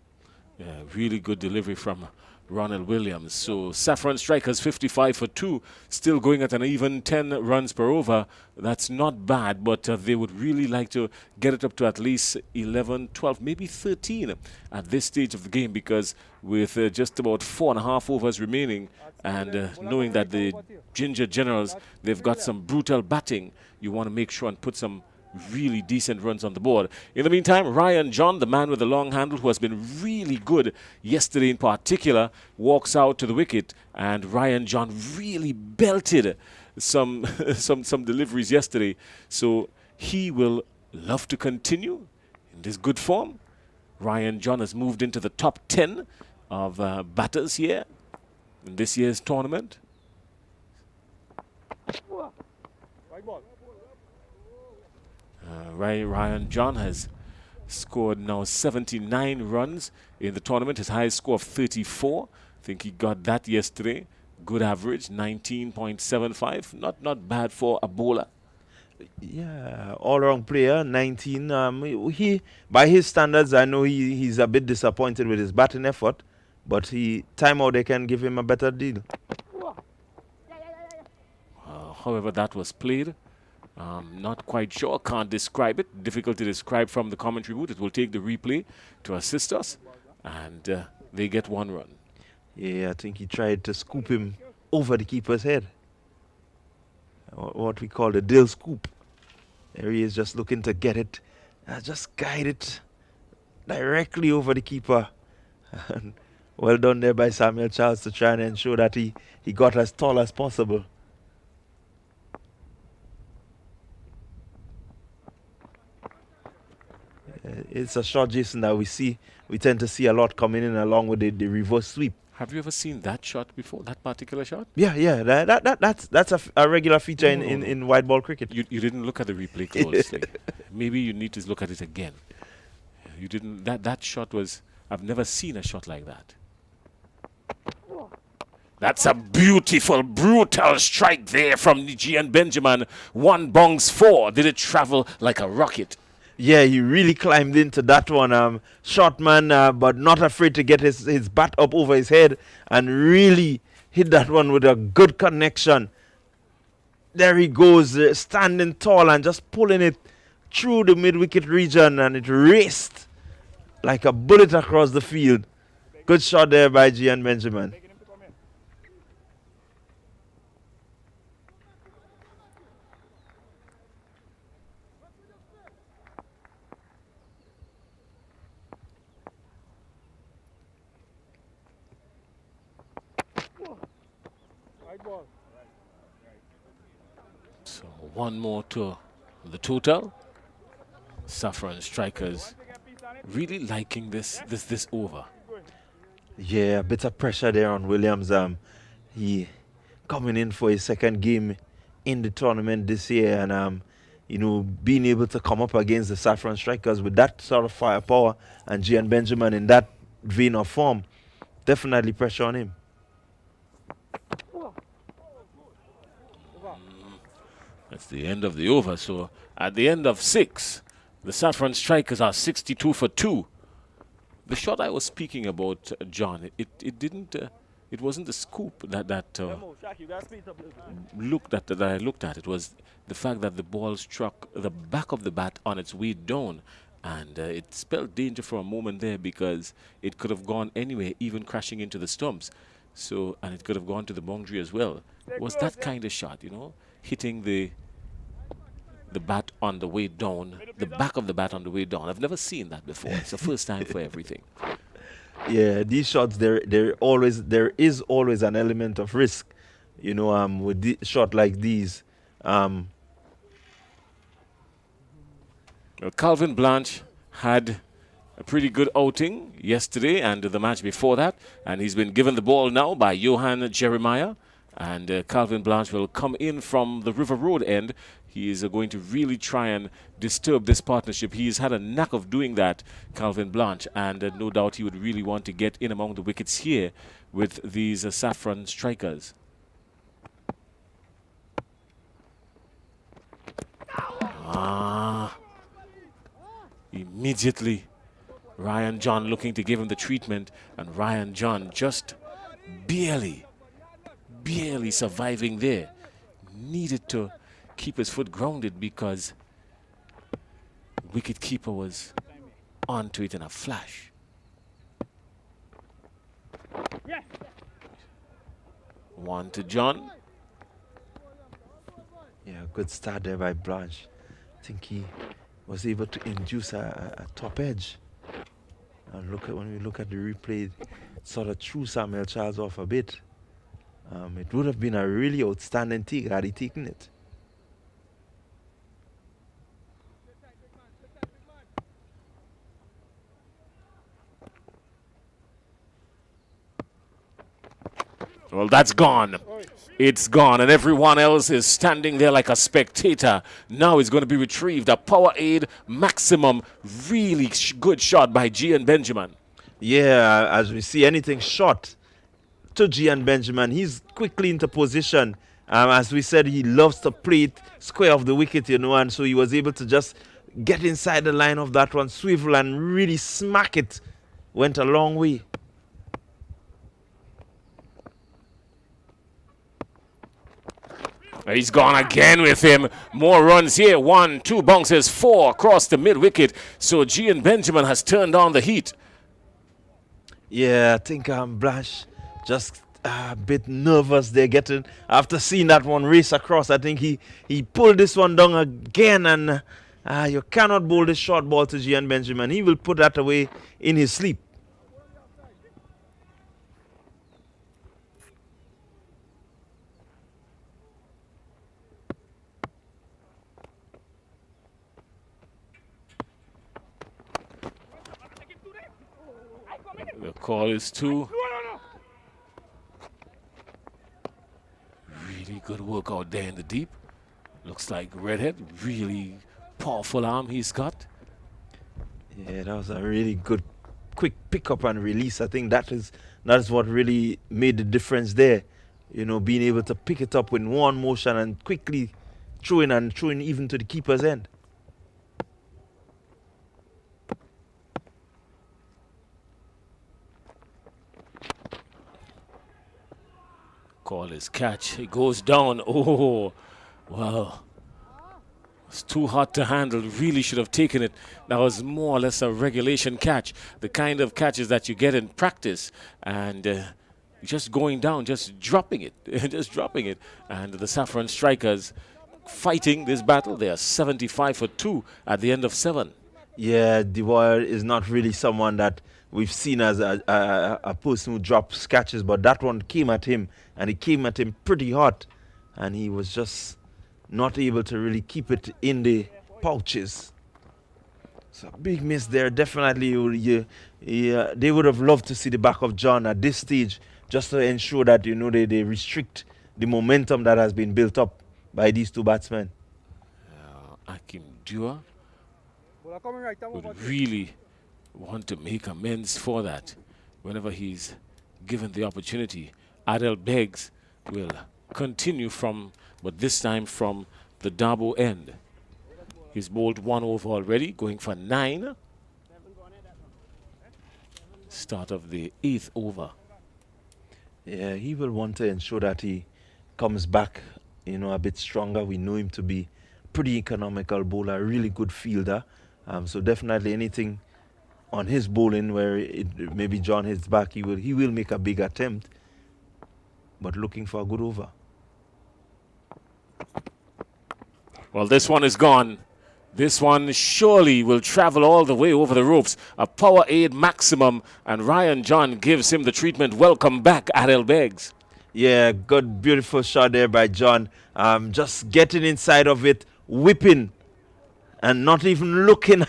Yeah, really good delivery from Ronald Williams. So Saffron Strikers 55 for 2, still going at an even 10 runs per over. That's not bad, but they would really like to get it up to at least 11, 12, maybe 13 at this stage of the game, because with just about 4.5 overs remaining and knowing that the Ginger Generals, they've got some brutal batting, you want to make sure and put some really decent runs on the board. In the meantime, Ryan John, the man with the long handle who has been really good yesterday in particular, walks out to the wicket, and Ryan John really belted some deliveries yesterday. So he will love to continue in this good form. Ryan John has moved into the top 10 of batters here in this year's tournament. Ryan John has scored now 79 runs in the tournament, his highest score of 34. I think he got that yesterday. Good average, 19.75. Not bad for a bowler. Yeah, all-round player, 19. He, by his standards, I know he's a bit disappointed with his batting effort, but time out they can give him a better deal. However, that was played. Not quite sure, can't describe it. Difficult to describe from the commentary booth. It will take the replay to assist us, and they get 1 run. Yeah, I think he tried to scoop him over the keeper's head. What we call the dill scoop. There he is, just looking to get it, just guide it directly over the keeper. And well done there by Samuel Charles to try and ensure that he got as tall as possible. It's a shot, Jason, that we tend to see a lot coming in along with the reverse sweep. Have you ever seen that shot before, that particular shot? Yeah. That's a regular feature in white ball cricket. You didn't look at the replay closely. Maybe you need to look at it again. You didn't. That shot was. I've never seen a shot like that. That's a beautiful, brutal strike there from Gian Benjamin. 1 bounce 4. Did it travel like a rocket? Yeah, he really climbed into that one. Short man, but not afraid to get his bat up over his head and really hit that one with a good connection. There he goes, standing tall and just pulling it through the mid-wicket region, and it raced like a bullet across the field. Good shot there by Gian Benjamin. So 1 more to the total. Saffron Strikers really liking this over. Yeah, a bit of pressure there on Williams. He coming in for his 2nd game in the tournament this year, and being able to come up against the Saffron Strikers with that sort of firepower and Gian Benjamin in that vein of form, definitely pressure on him. That's the end of the over. So at the end of 6, the Saffron Strikers are 62 for 2. The shot I was speaking about, John, it didn't. It wasn't the scoop that I looked at. It was the fact that the ball struck the back of the bat on its way down, and it spelled danger for a moment there because it could have gone anywhere, even crashing into the stumps. So, and it could have gone to the boundary as well. It was that kind of shot, you know, hitting the bat on the way down, the back of the bat on the way down. I've never seen that before. It's the first time for everything. Yeah, these shots, there is always an element of risk, you know, with the shot like these. Well, Calvin Blanche had a pretty good outing yesterday and the match before that, and he's been given the ball now by Johan Jeremiah, and Calvin Blanche will come in from the River Road end. He is going to really try and disturb this partnership. He's had a knack of doing that, Calvin Blanche, and no doubt he would really want to get in among the wickets here with these Saffron Strikers. Immediately, Ryan John looking to give him the treatment, and Ryan John just barely surviving there. Needed to keep his foot grounded because wicketkeeper was onto it in a flash. One to John. Yeah, good start there by Blanche. I think he was able to induce a top edge. And when we look at the replay, it sort of threw Samuel Charles off a bit. It would have been a really outstanding take had he taken it. Well, that's gone. It's gone, and everyone else is standing there like a spectator. Now it's going to be retrieved. A power aid maximum. Really good shot by Gian Benjamin. Yeah, as we see anything shot to Gian Benjamin, he's quickly into position. As we said, he loves to play it square of the wicket, you know, and so he was able to just get inside the line of that one, swivel and really smack it. Went a long way. He's gone again with him. More runs here. 1, 2 bounces, 4 across the mid wicket. So Gian Benjamin has turned on the heat. Yeah, I think Blanche just a bit nervous there after seeing that one race across. I think he pulled this one down again, and you cannot bowl this short ball to Gian Benjamin. He will put that away in his sleep. The call is 2. Really good work out there in the deep. Looks like Redhead, really powerful arm he's got. Yeah, that was a really good quick pick up and release. I think that is what really made the difference there. You know, being able to pick it up in one motion and quickly throwing even to the keeper's end. Call his catch. It goes down. Oh, wow. It's too hot to handle. Really should have taken it. That was more or less a regulation catch. The kind of catches that you get in practice. And just going down, just dropping it. Just dropping it. And the Saffron Strikers fighting this battle. They are 75 for 2 at the end of 7. Yeah, Dewar is not really someone that we've seen as a person who drops catches, but that one came at him, and it came at him pretty hot, and he was just not able to really keep it in the pouches. So big miss there. Definitely, they would have loved to see the back of John at this stage, just to ensure that, you know, they restrict the momentum that has been built up by these two batsmen. Akim Dua would really want to make amends for that whenever he's given the opportunity. Adel Beggs will continue but this time from the Dabo end. He's bowled 1 over already, going for 9. Start of the 8th over. Yeah, he will want to ensure that he comes back, a bit stronger. We know him to be pretty economical bowler, really good fielder. So definitely anything on his bowling where maybe John hits back, he will make a big attempt. But looking for a good over. Well, this one is gone. This one surely will travel all the way over the ropes. A power aid maximum, and Ryan John gives him the treatment. Welcome back, Adel Beggs. Yeah, good, beautiful shot there by John. Just getting inside of it, whipping, and not even looking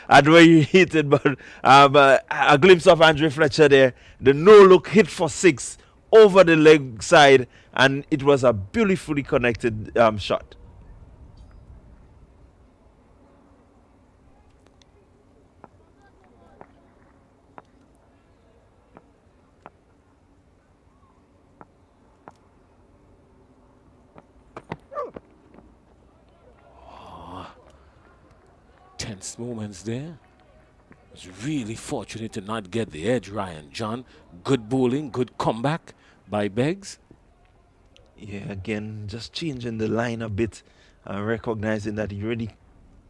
at where you hit it. But a glimpse of Andre Fletcher there. The no-look hit for 6 over the leg side, and it was a beautifully connected shot. Tense moments there. Was really fortunate to not get the edge, Ryan John. Good bowling, good comeback by Beggs. Yeah, again, just changing the line a bit, recognizing that he really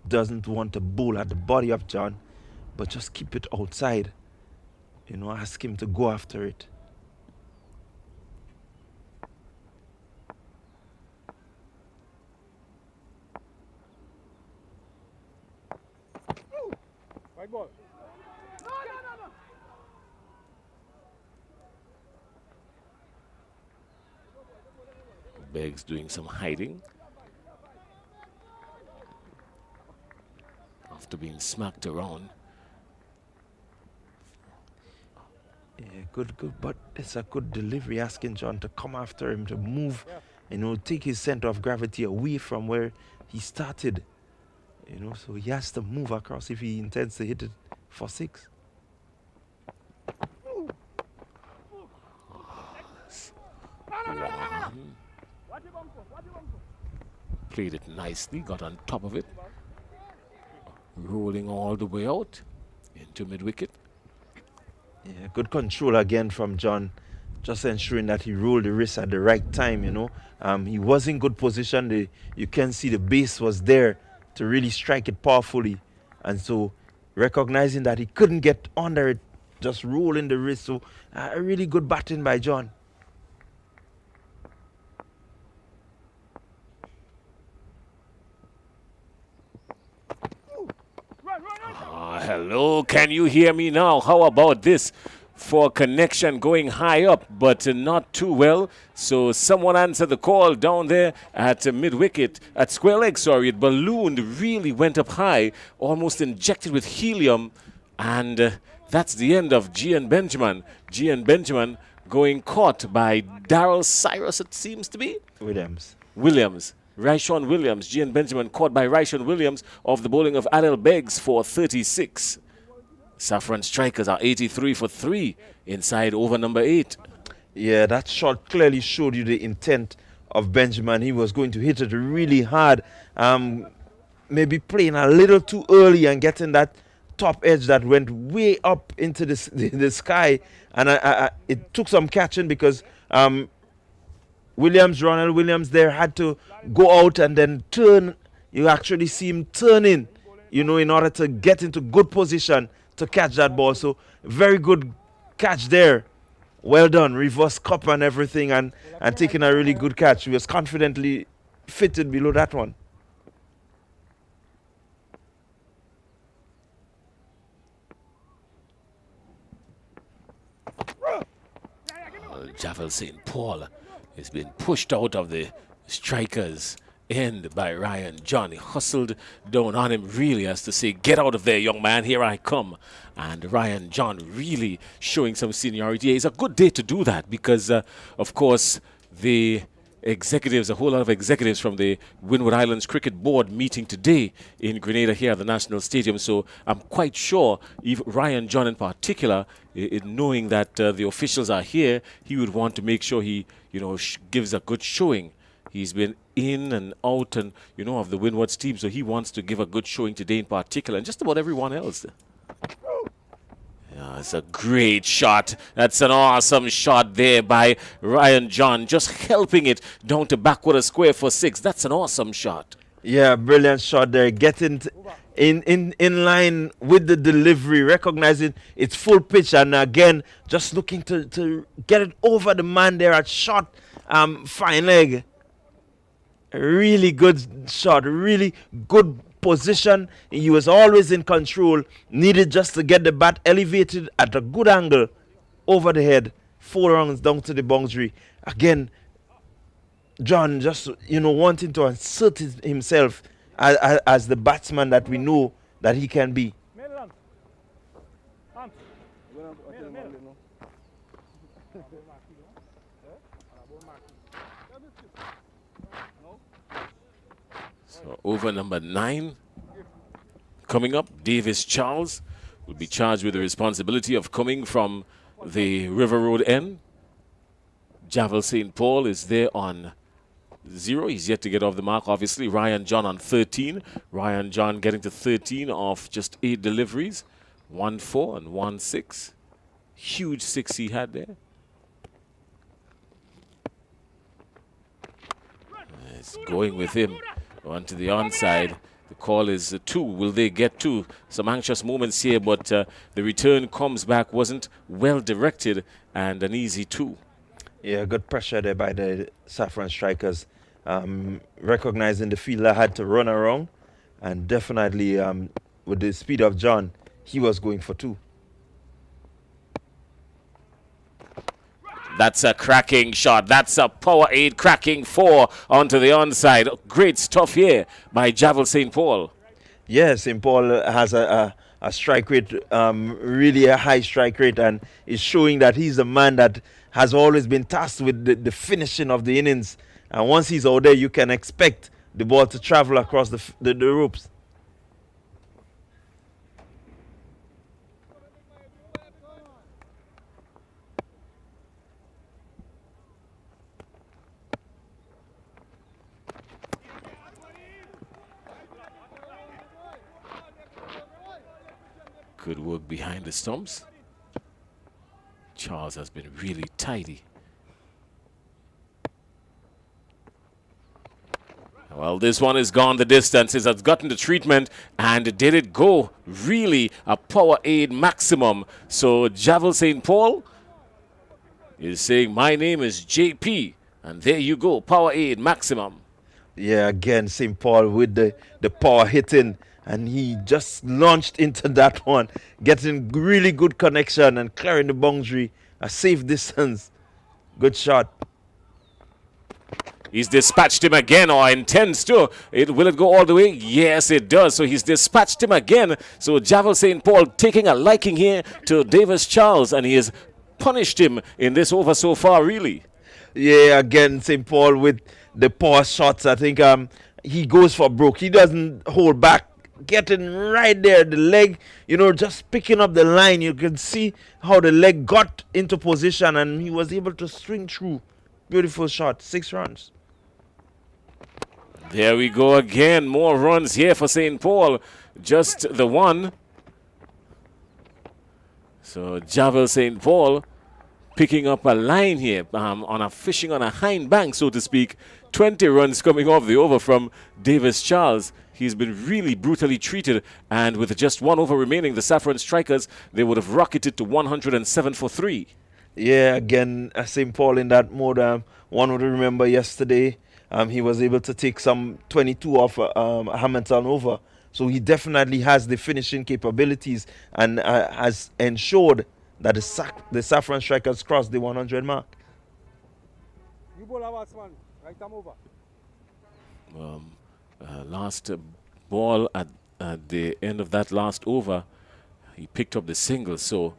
doesn't want to bowl at the body of John, but just keep it outside. Ask him to go after it. Beggs doing some hiding after being smacked around. Yeah, good, but it's a good delivery, asking John to come after him, to move, take his center of gravity away from where he started. So he has to move across if he intends to hit it for 6. Played it nicely, got on top of it. Rolling all the way out into mid-wicket. Yeah, good control again from John. Just ensuring that he rolled the wrist at the right time, He was in good position. You can see the base was there to really strike it powerfully. And so recognizing that he couldn't get under it, just rolling the wrist. So a really good batting by John. Hello, can you hear me now? How about this? For connection going high up, but not too well. So someone answered the call down there at mid-wicket, at square leg, sorry. It ballooned, really went up high, almost injected with helium. And that's the end of Gian Benjamin. Gian Benjamin going caught by Darrell Cyrus, it seems to be. Williams. Ryshawn Williams. Gian Benjamin caught by Ryshawn Williams of the bowling of Adel Beggs for 36. Saffron strikers are 83 for 3 inside over number 8. Yeah, that shot clearly showed you the intent of Benjamin. He was going to hit it really hard. Maybe playing a little too early and getting that top edge that went way up into the sky. And it took some catching because Ronald Williams there had to go out and then turn. You actually see him turning, in order to get into good position to catch that ball. So very good catch there. Well done. Reverse cup and everything, and taking a really good catch. He was confidently fitted below that one. Javel St. Paul has been pushed out of the strikers end by Ryan John. He hustled down on him, really, as to say, get out of there, young man, here I come. And Ryan John really showing some seniority. It's a good day to do that because, of course, the executives, a whole lot of executives from the Windward Islands Cricket Board meeting today in Grenada here at the National Stadium. So I'm quite sure if Ryan John in particular, knowing that the officials are here, he would want to make sure he, gives a good showing. He's been in and out and, of the Windward's team, so he wants to give a good showing today in particular, and just about everyone else. Yeah, it's a great shot. That's an awesome shot there by Ryan John, just helping it down to backward a square for 6. That's an awesome shot. Yeah, brilliant shot there. Getting in line with the delivery, recognizing its full pitch, and again, just looking to get it over the man there at shot. Fine leg. Really good shot. Really good position. He was always in control. Needed just to get the bat elevated at a good angle over the head. 4 runs down to the boundary. Again, John just, wanting to assert himself as the batsman that we know that he can be. So over number 9 coming up, Davis Charles will be charged with the responsibility of coming from the River Road end. Javel St. Paul is there on 0. He's yet to get off the mark, obviously. Ryan John on 13. Ryan John getting to 13 off just 8 deliveries. 1-4 and 1-6. Huge 6 he had there. It's going with him onto the onside. The call is 2. Will they get 2? Some anxious moments here, but the return comes back, wasn't well directed, and an easy 2. Yeah, good pressure there by the Saffron strikers. Recognizing the fielder had to run around, and definitely with the speed of John, he was going for 2. That's a cracking shot. That's a power 8 cracking 4 onto the onside. Great stuff here by Javel St. Paul. Yes, St. Paul has a strike rate, really a high strike rate, and is showing that he's the man that has always been tasked with the finishing of the innings. And once he's out there, you can expect the ball to travel across the ropes. Good work behind the stumps. Charles has been really tidy. Well, this one has gone the distance. It has gotten the treatment, and did it go really a power 8 maximum? So Javel St. Paul is saying, my name is JP, and there you go, power 8 maximum. Yeah, again, St. Paul with the power hitting, and he just launched into that one, getting really good connection and clearing the boundary, a safe distance. Good shot. He's dispatched him again, or intends to. Will it go all the way? Yes, it does. So he's dispatched him again. So Javel St. Paul taking a liking here to Davis Charles, and he has punished him in this over so far, really. Yeah, again, St. Paul with the power shots. I think he goes for broke. He doesn't hold back. Getting right there, the leg, just picking up the line. You can see how the leg got into position, and he was able to swing through. Beautiful shot, 6 runs. There we go again. More runs here for St. Paul. Just the 1. So Javel St. Paul picking up a line here fishing on a hind bank, so to speak. 20 runs coming off the over from Davis Charles. He's been really brutally treated, and with just 1 over remaining, the Saffron strikers, they would have rocketed to 107 for 3. Yeah, again, St. Paul in that mode. One would remember yesterday, he was able to take some 22 off Hamilton over. So he definitely has the finishing capabilities, and has ensured that the Saffron strikers crossed the 100 mark. You ball last one, right them over. Last ball at the end of that last over, he picked up the single, so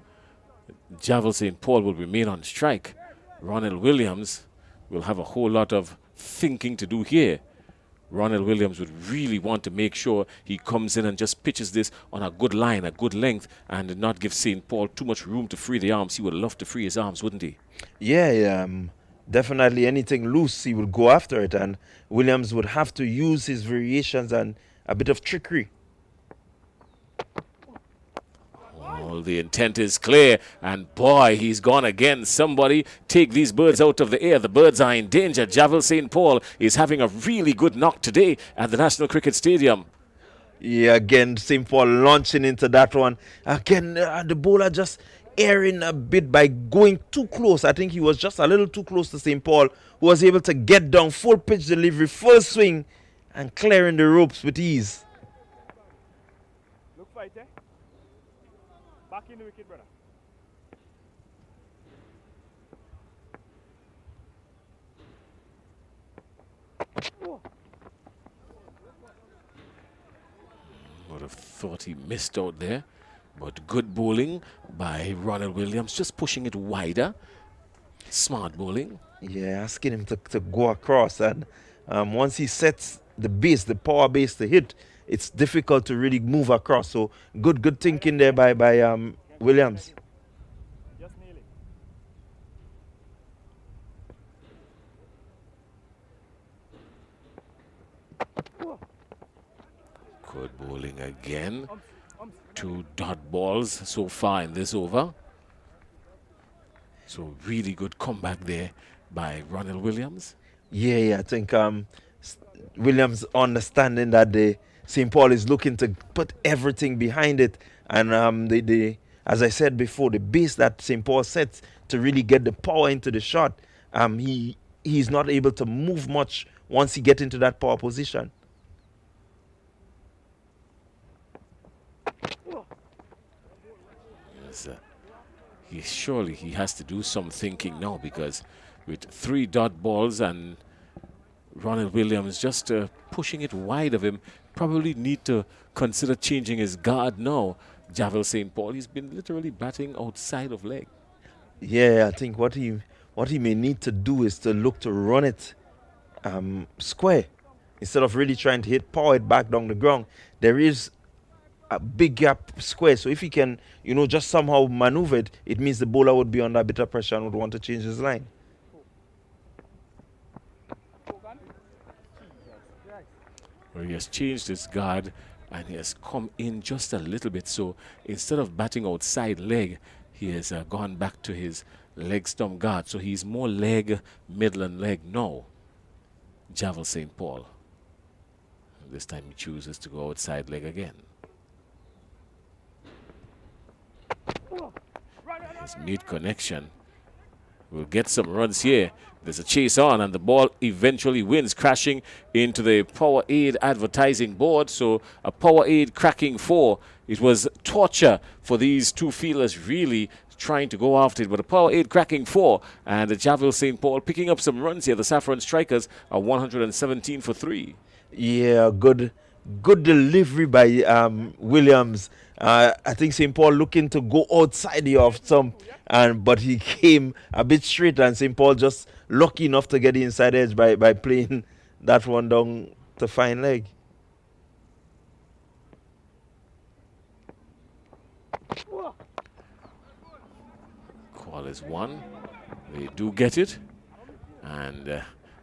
Javel St. Paul will remain on strike. Ronald Williams will have a whole lot of thinking to do here. Ronald Williams would really want to make sure he comes in and just pitches this on a good line, a good length, and not give St. Paul too much room to free the arms. He would love to free his arms, wouldn't he? Yeah, definitely anything loose, he will go after it, and Williams would have to use his variations and a bit of trickery. Oh, the intent is clear, and boy, he's gone again. Somebody take these birds out of the air. The birds are in danger. Javel St. Paul is having a really good knock today at the National Cricket Stadium. Yeah, again, St. Paul launching into that one. Again, the bowler just airing a bit by going too close. I think he was just a little too close to St. Paul, who was able to get down, full pitch delivery, full swing, and clearing the ropes with ease. Look fight, eh? Back in the wicket, brother. Would have thought he missed out there, but good bowling by Ronald Williams, just pushing it wider. Smart bowling. Yeah, asking him to go across, and once he sets the base, the power base to hit, it's difficult to really move across. So good thinking there by Williams. Just nail it. Good bowling again. 2 dot balls so far in this over. So really good comeback there by Ronald Williams. Yeah, I think Williams understanding that the St. Paul is looking to put everything behind it, and as I said before, the base that St. Paul sets to really get the power into the shot, he's not able to move much once he gets into that power position. Yes, he has to do some thinking now, because with 3 dot balls and Ronald Williams just pushing it wide of him, probably need to consider changing his guard now. Javel St. Paul, he's been literally batting outside of leg. Yeah, I think what he may need to do is to look to run it square instead of really trying to power it back down the ground. There is a big gap square, so if he can, just somehow maneuver it, it means the bowler would be under a bit of pressure and would want to change his line. Well, he has changed his guard and he has come in just a little bit. So instead of batting outside leg, he has gone back to his leg stump guard. So he's more leg, middle and leg now. Javel St. Paul. This time he chooses to go outside leg again. His mid connection will get some runs here. There's a chase on, and the ball eventually wins, crashing into the Power Aid advertising board. So a Power Aid cracking 4. It was torture for these 2 fielders really trying to go after it, but a Power Aid cracking 4, and the Javel St. Paul picking up some runs here. The Saffron Strikers are 117 for 3. Yeah, good delivery by Williams. I think St. Paul looking to go outside the off stump, but he came a bit straight, and St. Paul just lucky enough to get the inside edge by playing that one down to fine leg. Call is 1. They do get it, and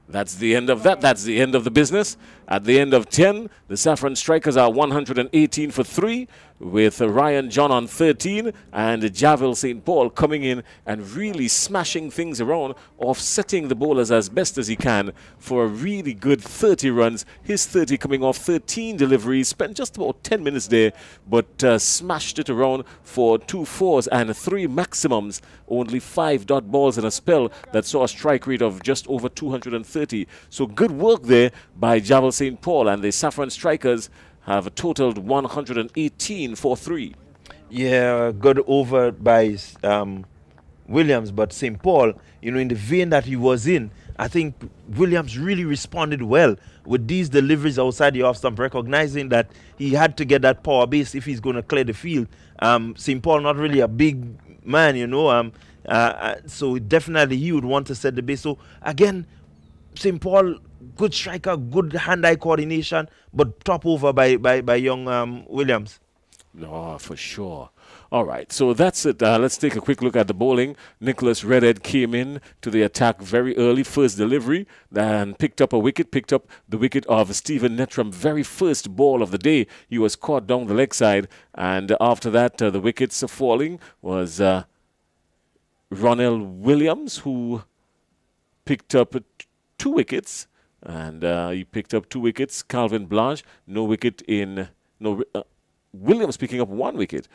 that's the end of that. That's the end of the business. At the end of 10, the Saffron Strikers are 118 for 3, with Ryan John on 13, and Javel St. Paul coming in and really smashing things around, offsetting the bowlers as best as he can for a really good 30 runs. His 30 coming off 13 deliveries, spent just about 10 minutes there, but smashed it around for 2 4s and 3 maximums. Only 5 dot balls in a spell that saw a strike rate of just over 230. So good work there by Javel St. Paul, and the Saffron Strikers have totaled 118 for 3. Yeah, good over by Williams, but St. Paul, in the vein that he was in, I think Williams really responded well with these deliveries outside the off stump, recognizing that he had to get that power base if he's going to clear the field. St. Paul not really a big man, so definitely he would want to set the base. So again, St. Paul, good striker, good hand-eye coordination, but top over by young Williams. No, for sure. All right, so that's it. Let's take a quick look at the bowling. Nicholas Redhead came in to the attack very early, first delivery, and picked up a wicket, picked up the wicket of Stephen Nettram, very first ball of the day. He was caught down the leg side, and after that, the wickets falling was Ronell Williams, who picked up 2 wickets, and he picked up 2 wickets. Calvin Blanche, no wicket in... no. Williams picking up 1 wicket.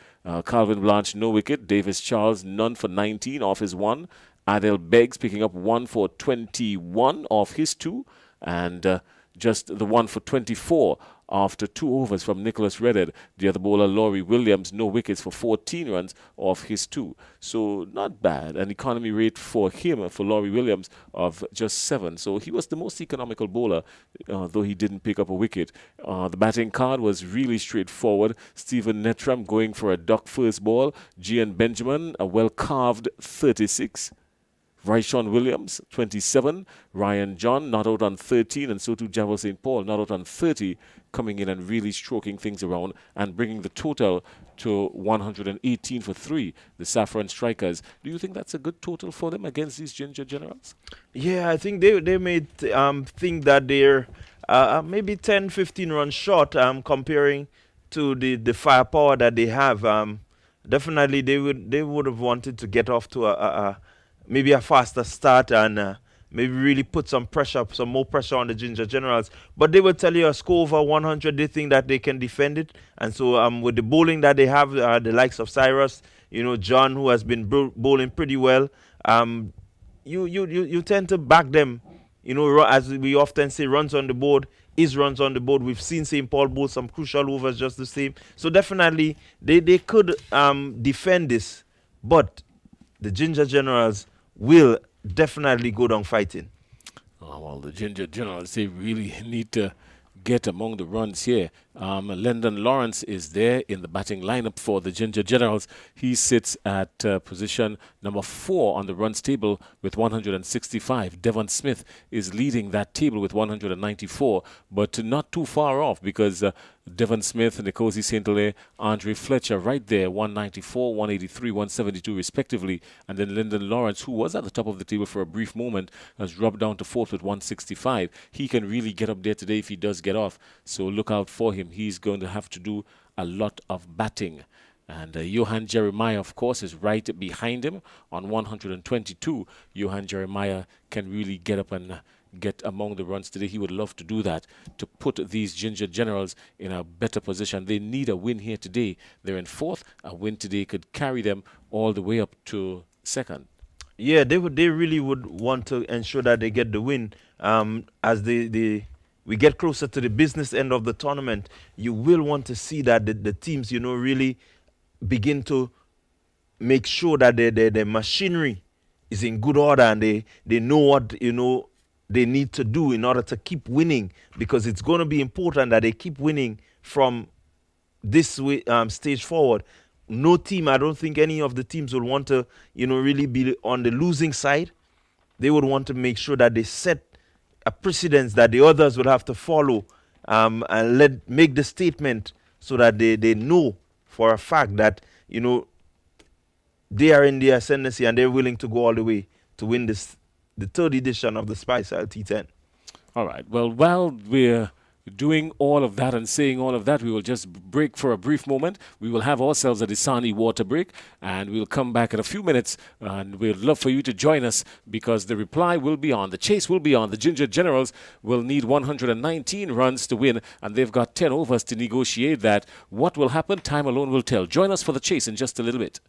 Calvin Blanche, no wicket. Davis Charles, none for 19 off his 1. Adel Beggs picking up 1 for 21 off his 2. And just the 1 for 24 after 2 overs from Nicholas Redhead. The other bowler, Laurie Williams, no wickets for 14 runs off his 2. So not bad. An economy rate for him, for Laurie Williams, of just 7. So he was the most economical bowler, though he didn't pick up a wicket. The batting card was really straightforward. Stephen Nettram going for a duck first ball. Gian Benjamin, a well-carved 36. Ryshawn Williams, 27. Ryan John, not out on 13, and so too Javel St. Paul, not out on 30, coming in and really stroking things around and bringing the total to 118 for 3, the Saffron Strikers. Do you think that's a good total for them against these Ginger Generals? Yeah, I think they may think that they're maybe 10, 15 runs short comparing to the firepower that they have. Definitely, they would have wanted to get off to maybe a faster start and maybe really put some more pressure on the Ginger Generals. But they will tell you a score over 100, they think that they can defend it. And so with the bowling that they have, the likes of Cyrus, John, who has been bowling pretty well, you tend to back them. As we often say, runs on the board is runs on the board. We've seen St. Paul bowl some crucial overs just the same. So definitely they could defend this. But the Ginger Generals will definitely go down fighting. Oh, well, the Ginger Generals, they really need to get among the runs here. Lyndon Lawrence is there in the batting lineup for the Ginger Generals. He sits at position number 4 on the runs table with 165. Devon Smith is leading that table with 194, but not too far off because Devon Smith, Nkosi St-Hilaire, Andre Fletcher right there, 194, 183, 172 respectively. And then Lyndon Lawrence, who was at the top of the table for a brief moment, has dropped down to 4th with 165. He can really get up there today if he does get off. So look out for him. He's going to have to do a lot of batting. And Johan Jeremiah, of course, is right behind him on 122. Johan Jeremiah can really get up and get among the runs today. He would love to do that, to put these Ginger Generals in a better position. They need a win here today. They're in 4th. A win today could carry them all the way up to 2nd. Yeah, they really would want to ensure that they get the win. As we get closer to the business end of the tournament, you will want to see that the teams, really begin to make sure that the machinery is in good order and they know what, they need to do in order to keep winning, because it's going to be important that they keep winning from this stage forward. No team, I don't think any of the teams will want to, really be on the losing side. They would want to make sure that they set a precedence that the others will have to follow and make the statement so that they know for a fact that, they are in the ascendancy and they're willing to go all the way to win the 3rd edition of the Spice T10. All right. Well, while we're doing all of that and saying all of that, we will just break for a brief moment. We will have ourselves a Dasani water break, and we'll come back in a few minutes, and we'd love for you to join us because the reply will be on. The chase will be on. The Ginger Generals will need 119 runs to win, and they've got 10 overs to negotiate that. What will happen? Time alone will tell. Join us for the chase in just a little bit.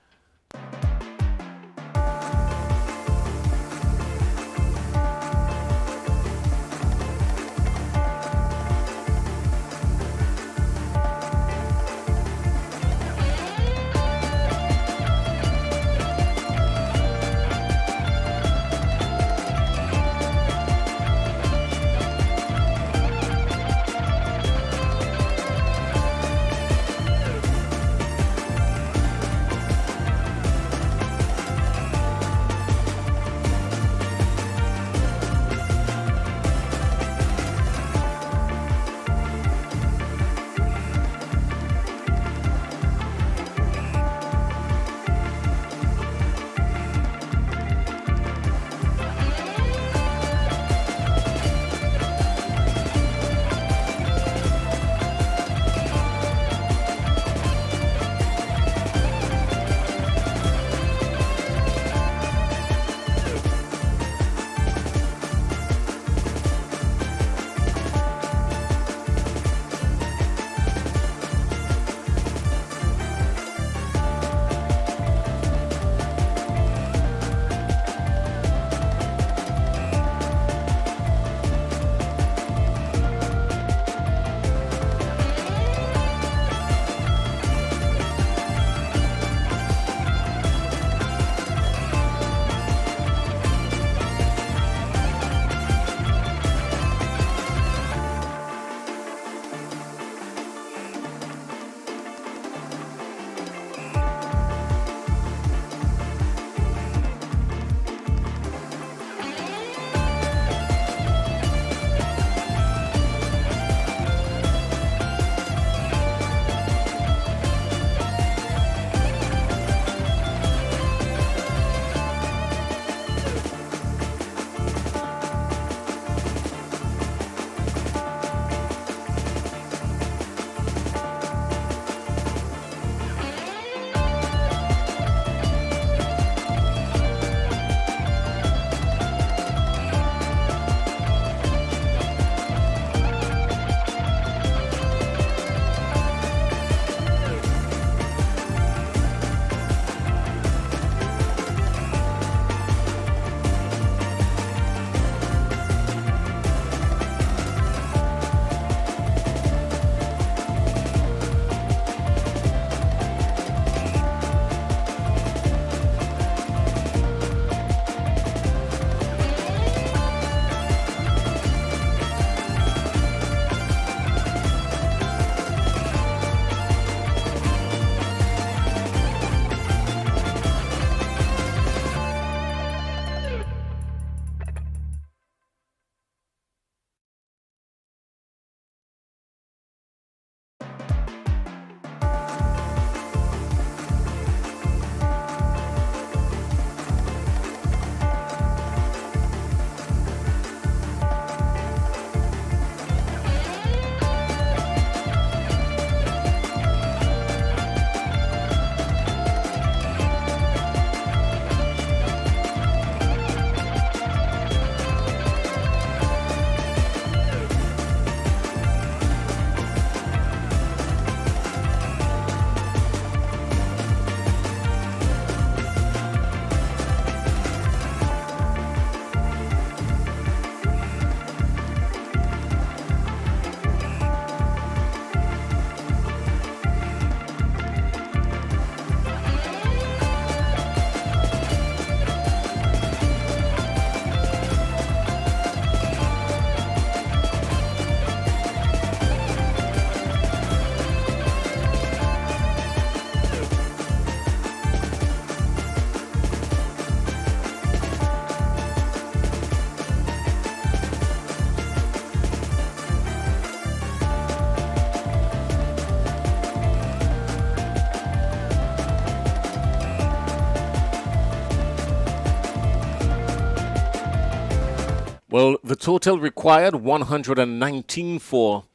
Well, the total required 119 for.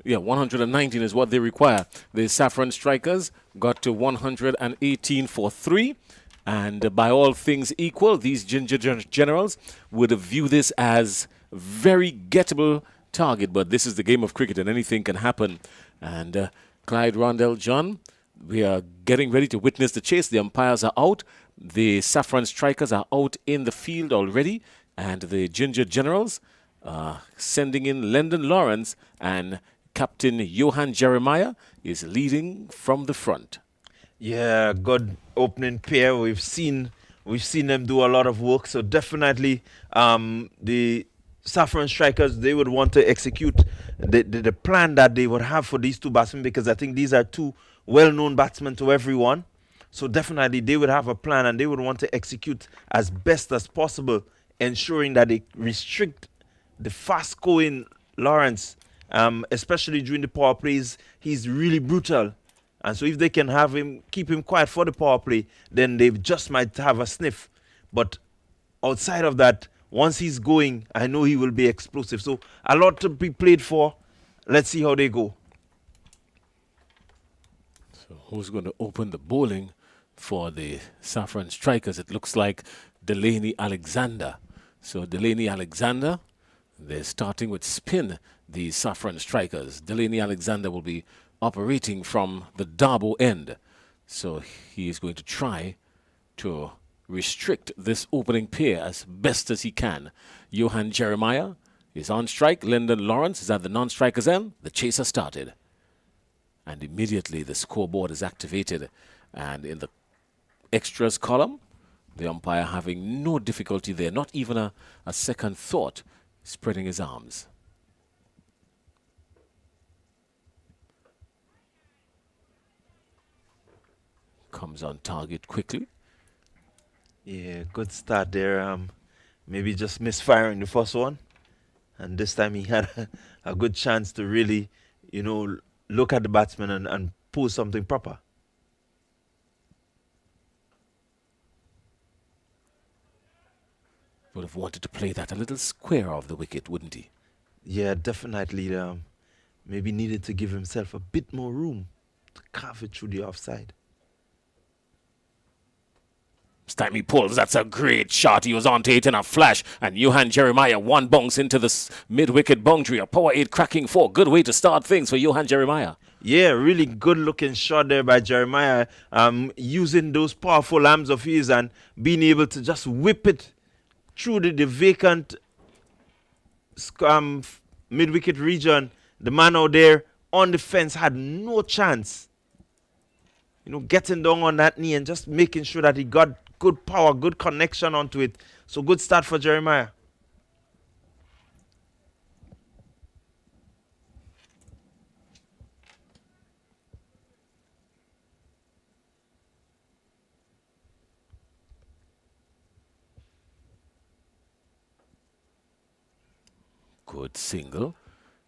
Yeah, 119 is what they require. The Saffron Strikers got to 118 for 3. And by all things equal, these Ginger Generals would view this as very gettable target. But this is the game of cricket and anything can happen. And Clyde Rondell John, we are getting ready to witness the chase. The umpires are out. The Saffron Strikers are out in the field already. And the Ginger Generals sending in Lyndon Lawrence, and Captain Johan Jeremiah is leading from the front. Yeah, good opening pair. We've seen them do a lot of work. So definitely, the Saffron Strikers, they would want to execute the plan that they would have for these two batsmen, because I think these are two well-known batsmen to everyone. So definitely, they would have a plan and they would want to execute as best as possible, ensuring that they restrict the fast-going Lawrence, especially during the power plays. He's really brutal. And so if they can have him, keep him quiet for the power play, then they just might have a sniff. But outside of that, once he's going, I know he will be explosive. So a lot to be played for. Let's see how they go. So who's going to open the bowling for the Saffron Strikers? It looks like Delaney Alexander. So Delaney Alexander, they're starting with spin, the Saffron Strikers. Delaney Alexander will be operating from the Darbo end. So he is going to try to restrict this opening pair as best as he can. Johan Jeremiah is on strike. Lyndon Lawrence is at the non-strikers end. The chase has started. And immediately the scoreboard is activated. And in the extras column, the umpire having no difficulty there, not even a second thought, spreading his arms. Comes on target quickly. Yeah, good start there. Maybe just misfiring the first one. And this time he had a good chance to really, look at the batsman and pull something proper. Would have wanted to play that a little square of the wicket, wouldn't he? Yeah, definitely. Maybe needed to give himself a bit more room to carve it through the offside. Stymie pulls. That's a great shot. He was on to it in a flash. And Johan Jeremiah, one bounce into the mid-wicket boundary. A power 8 cracking 4. Good way to start things for Johan Jeremiah. Yeah, really good-looking shot there by Jeremiah. Using those powerful arms of his and being able to just whip it through the vacant mid-wicket region. The man out there on the fence had no chance. Getting down on that knee and just making sure that he got good power, good connection onto it. So good start for Jeremiah. Good single.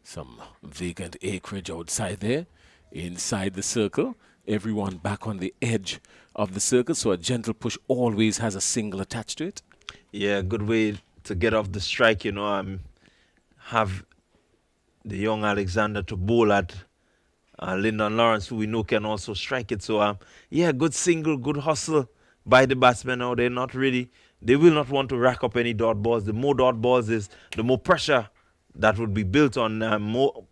Some vacant acreage outside there. Inside the circle. Everyone back on the edge of the circle. So a gentle push always has a single attached to it. Yeah, good way to get off the strike, have the young Alexander to bowl at Lyndon Lawrence, who we know can also strike it. So, good single, good hustle by the batsmen. Now they will not want to rack up any dot balls. The more dot balls is, the more pressure that would be built on, more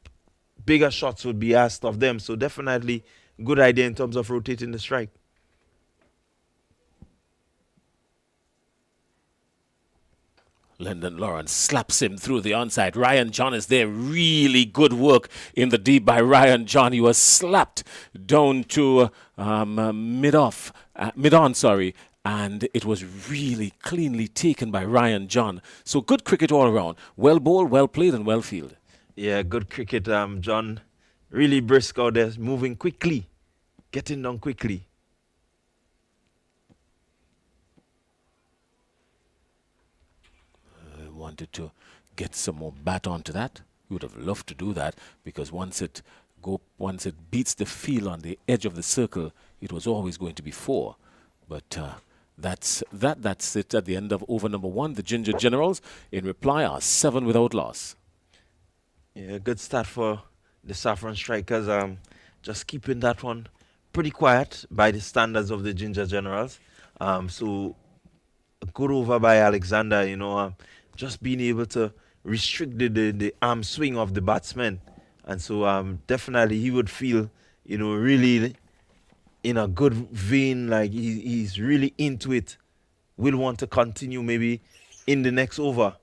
bigger shots would be asked of them. So definitely good idea in terms of rotating the strike. Lyndon Lawrence slaps him through the onside. Ryan John is there. Really good work in the deep by Ryan John. He was slapped down to mid-on, and it was really cleanly taken by Ryan John. So good cricket all around. Well bowled, well played, and well fielded. Yeah, good cricket, John. Really brisk out there, moving quickly, getting down quickly. Wanted to get some more bat onto that. We would have loved to do that, because once it beats the field on the edge of the circle, it was always going to be 4. But That's it at the end of over number 1. The Ginger Generals, in reply, are 7 without loss. Yeah, good start for the Saffron Strikers. Just keeping that one pretty quiet by the standards of the Ginger Generals. So a good over by Alexander, just being able to restrict the arm swing of the batsman. And so definitely he would feel, really in a good vein, like he's really into it. Will want to continue maybe in the next over.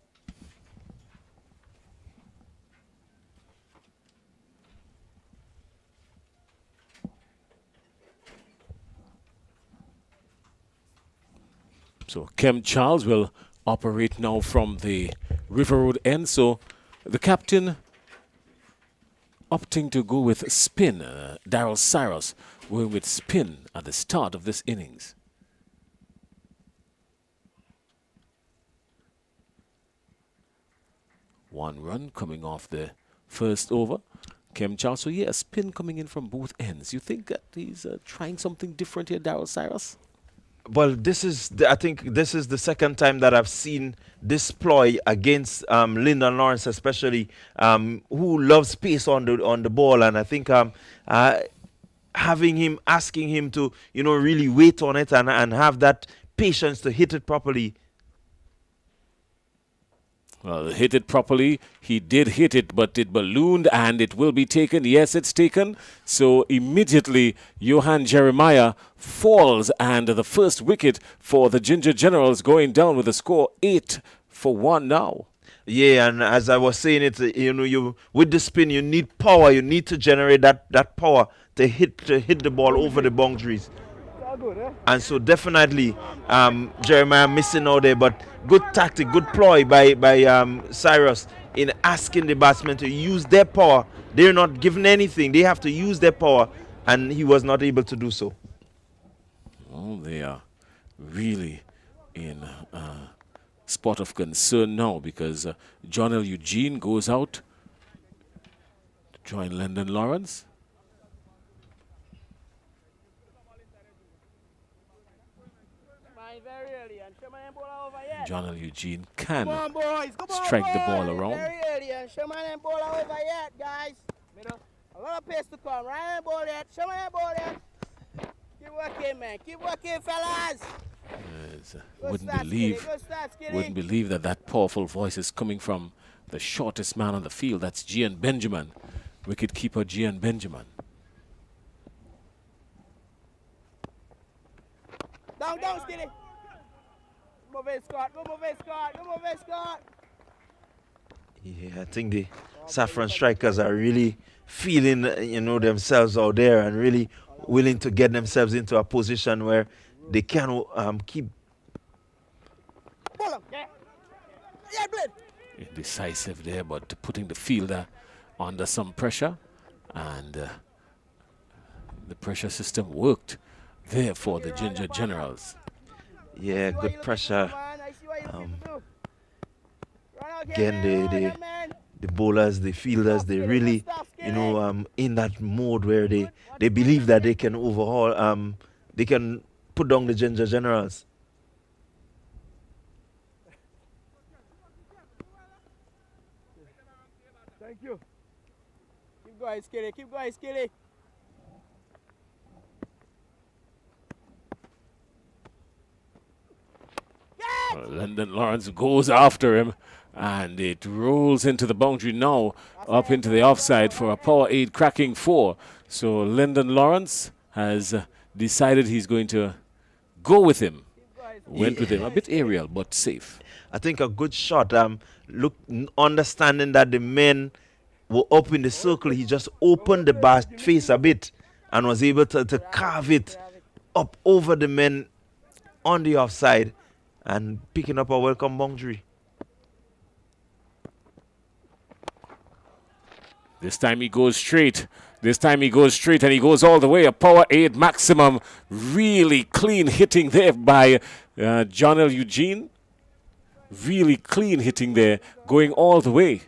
So Kem Charles will operate now from the River Road end. So the captain opting to go with spin. Daryl Cyrus going with spin at the start of this innings. One run coming off the first over. Kem Charles. So yeah, spin coming in from both ends. You think that he's trying something different here, Daryl Cyrus? Well, I think this is the second time that I've seen this ploy against Lyndon Lawrence, especially who loves pace on the ball, and I think asking him to really wait on it and have that patience to hit it properly. Well, hit it properly. He did hit it, but it ballooned and it will be taken. Yes, it's taken. So immediately, Johan Jeremiah falls and the first wicket for the Ginger Generals going down with a score 8-1 now. Yeah, and as I was saying, you with the spin, you need power. You need to generate that power to hit the ball over the boundaries. And so definitely Jeremiah missing out there, but good tactic, good ploy by Cyrus in asking the batsmen to use their power. They're not given anything. They have to use their power, and he was not able to do so. Oh, they are really in a spot of concern now because John L. Eugene goes out to join Lyndon Lawrence. John L. Eugene can strike the ball around. Very early, and Sherman and ball over yet, guys. A lot of pace to come. Ryan ball yet. Sherman ball yet. Keep working, man. Keep working, fellas. Yes, wouldn't believe that powerful voice is coming from the shortest man on the field. That's Gian Benjamin, wicketkeeper Gian Benjamin. Down, Skitty. Move it, Scott. Go move it, Scott. Yeah, I think the Saffron Strikers are really feeling, themselves out there and really willing to get themselves into a position where they can keep. Indecisive there, but putting the fielder under some pressure, and the pressure system worked there for the Ginger Generals. Yeah, good pressure. Again, the bowlers, the fielders, they really, in that mode where they believe that they can overhaul, they can put down the Ginger Generals. Thank you. Keep going, Skitty. Lyndon Lawrence goes after him, and it rolls into the boundary now, up into the offside for a power 8 cracking 4. So Lyndon Lawrence has decided he's going to go with him. Went with him, a bit aerial, but safe. I think a good shot. Understanding that the men were up in the circle, he just opened the bat face a bit and was able to carve it up over the men on the offside and picking up a welcome boundary. This time he goes straight. And he goes all the way. A power 8 maximum. Really clean hitting there by John L. Eugene. Really clean hitting there, going all the way.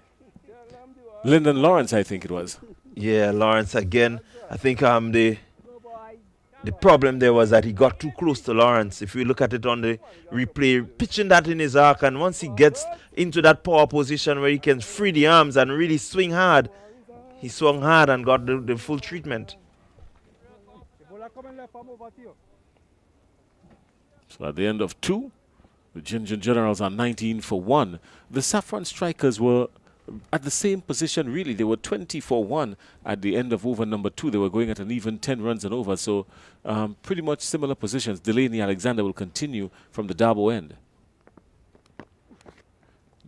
Lyndon Lawrence, I think it was. Yeah, Lawrence again. I think the the problem there was that he got too close to Lawrence. If we look at it on the replay, pitching that in his arc, and once he gets into that power position where he can free the arms and really swing hard, he swung hard and got the full treatment. So at the end of 2, the Ginger Generals are 19 for 1. The Saffron Strikers were at the same position, really. They were 20 for 1 at the end of over number 2. They were going at an even 10 runs and over. So pretty much similar positions. Delaney Alexander will continue from the Dabo end.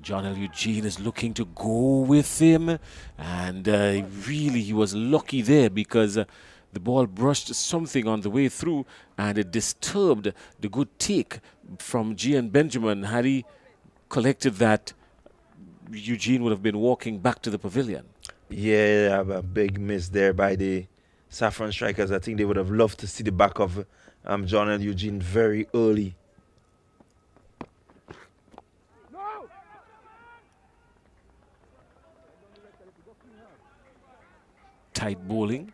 John L. Eugene is looking to go with him. And really, he was lucky there because the ball brushed something on the way through and it disturbed the good take from Gian Benjamin. Had he collected that, Eugene would have been walking back to the pavilion. Yeah, a big miss there by the Saffron Strikers. I think they would have loved to see the back of John L. Eugene very early. Tight bowling.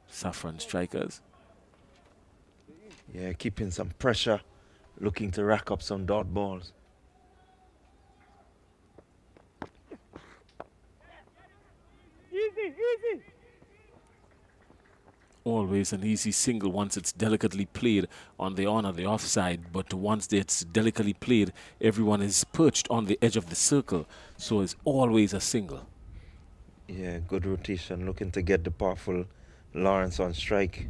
Saffron Strikers. Yeah, keeping some pressure, looking to rack up some dot balls. Easy. Always an easy single once it's delicately played on the on or the offside, but once it's delicately played, everyone is perched on the edge of the circle, so it's always a single. Yeah, good rotation, looking to get the powerful Lawrence on strike.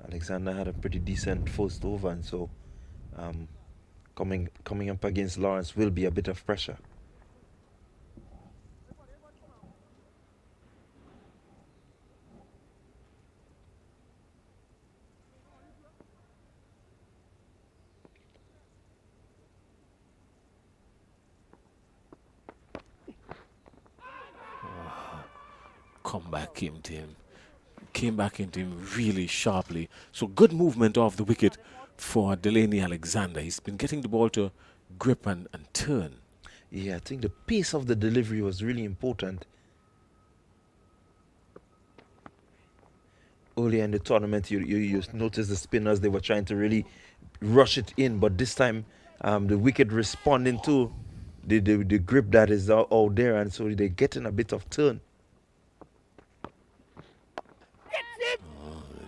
Alexander had a pretty decent first over, and so coming up against Lawrence will be a bit of pressure. Comeback came back into him really sharply. So good movement off the wicket for Delaney Alexander. He's been getting the ball to grip and turn. Yeah, I think the pace of the delivery was really important. Earlier in the tournament, you noticed the spinners, they were trying to really rush it in, but this time the wicket responding to the grip that is out there, and so they're getting a bit of turn.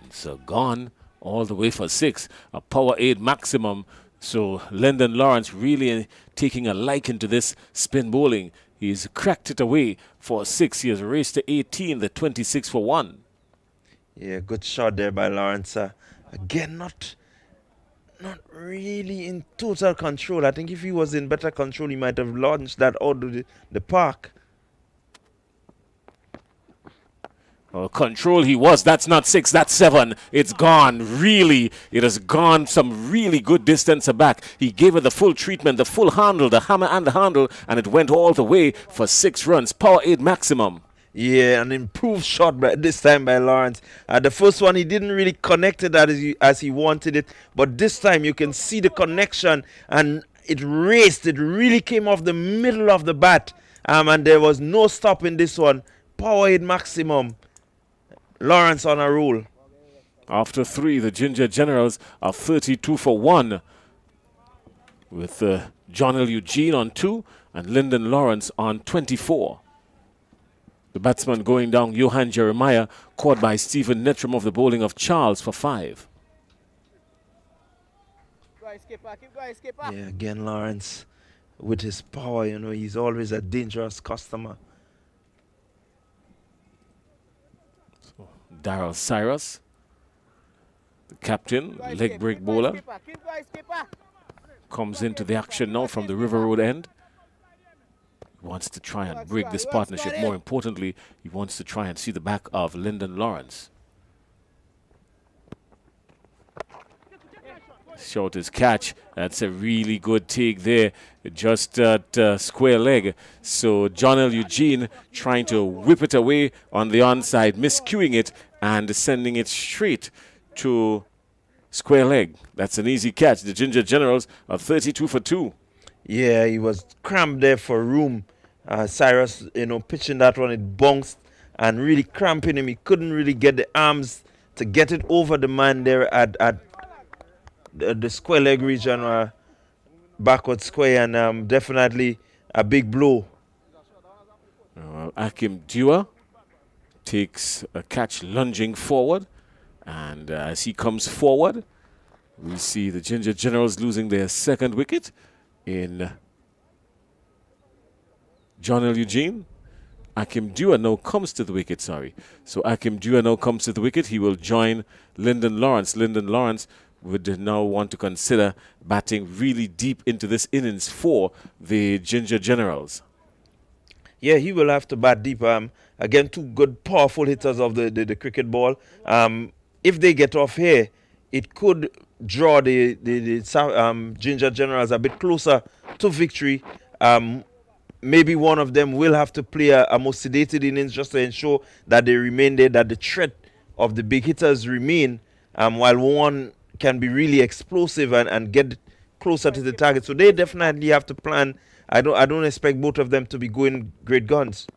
So gone all the way for 6, a power 8 maximum. So Lyndon Lawrence really taking a liking to this spin bowling. He's cracked it away for 6. He has raced to 18, the 26 for 1. Yeah, good shot there by Lawrence. Again, not really in total control. I think if he was in better control, he might have launched that out of the park. Control he was. That's not 6, that's 7. It's gone. Really, it has gone some really good distance back. He gave it the full treatment, the full handle, the hammer and the handle, and it went all the way for 6 runs. Power 8 maximum. Yeah, an improved shot this time by Lawrence. The first one, he didn't really connect it as he wanted it, but this time you can see the connection, and it raced. It really came off the middle of the bat, and there was no stopping this one. Power 8 maximum. Lawrence on a roll. After 3, the Ginger Generals are 32 for 1 with John L. Eugene on 2 and Lyndon Lawrence on 24. The batsman going down, Johan Jeremiah, caught by Stephen Nettram of the bowling of Charles for 5. Keep going, skipper. Yeah, again, Lawrence with his power, he's always a dangerous customer. Darryl Cyrus, the captain, leg break bowler, comes into the action now from the River Road end. He wants to try and break this partnership. More importantly, he wants to try and see the back of Lyndon Lawrence. Short his catch. That's a really good take there, just at square leg. So John L. Eugene trying to whip it away on the onside, miscuing it and sending it straight to square leg. That's an easy catch. The Ginger Generals are 32 for 2. Yeah, he was cramped there for room. Cyrus, pitching that one, it bounced and really cramping him. He couldn't really get the arms to get it over the man there at the square leg region, backward square, and definitely a big blow. Akim Dua takes a catch lunging forward, and as he comes forward, we see the Ginger Generals losing their second wicket in John L. Eugene. Akim Dua now comes to the wicket, So Akim Dua now comes to the wicket. He will join Lyndon Lawrence. Lyndon Lawrence would now want to consider batting really deep into this innings for the Ginger Generals. Yeah, he will have to bat deep. Again, two good, powerful hitters of the cricket ball. If they get off here, it could draw the Ginger Generals a bit closer to victory. Maybe one of them will have to play a more sedated innings just to ensure that they remain there, that the threat of the big hitters remain, while one can be really explosive and get closer to the target. So they definitely have to plan. I don't expect both of them to be going great guns.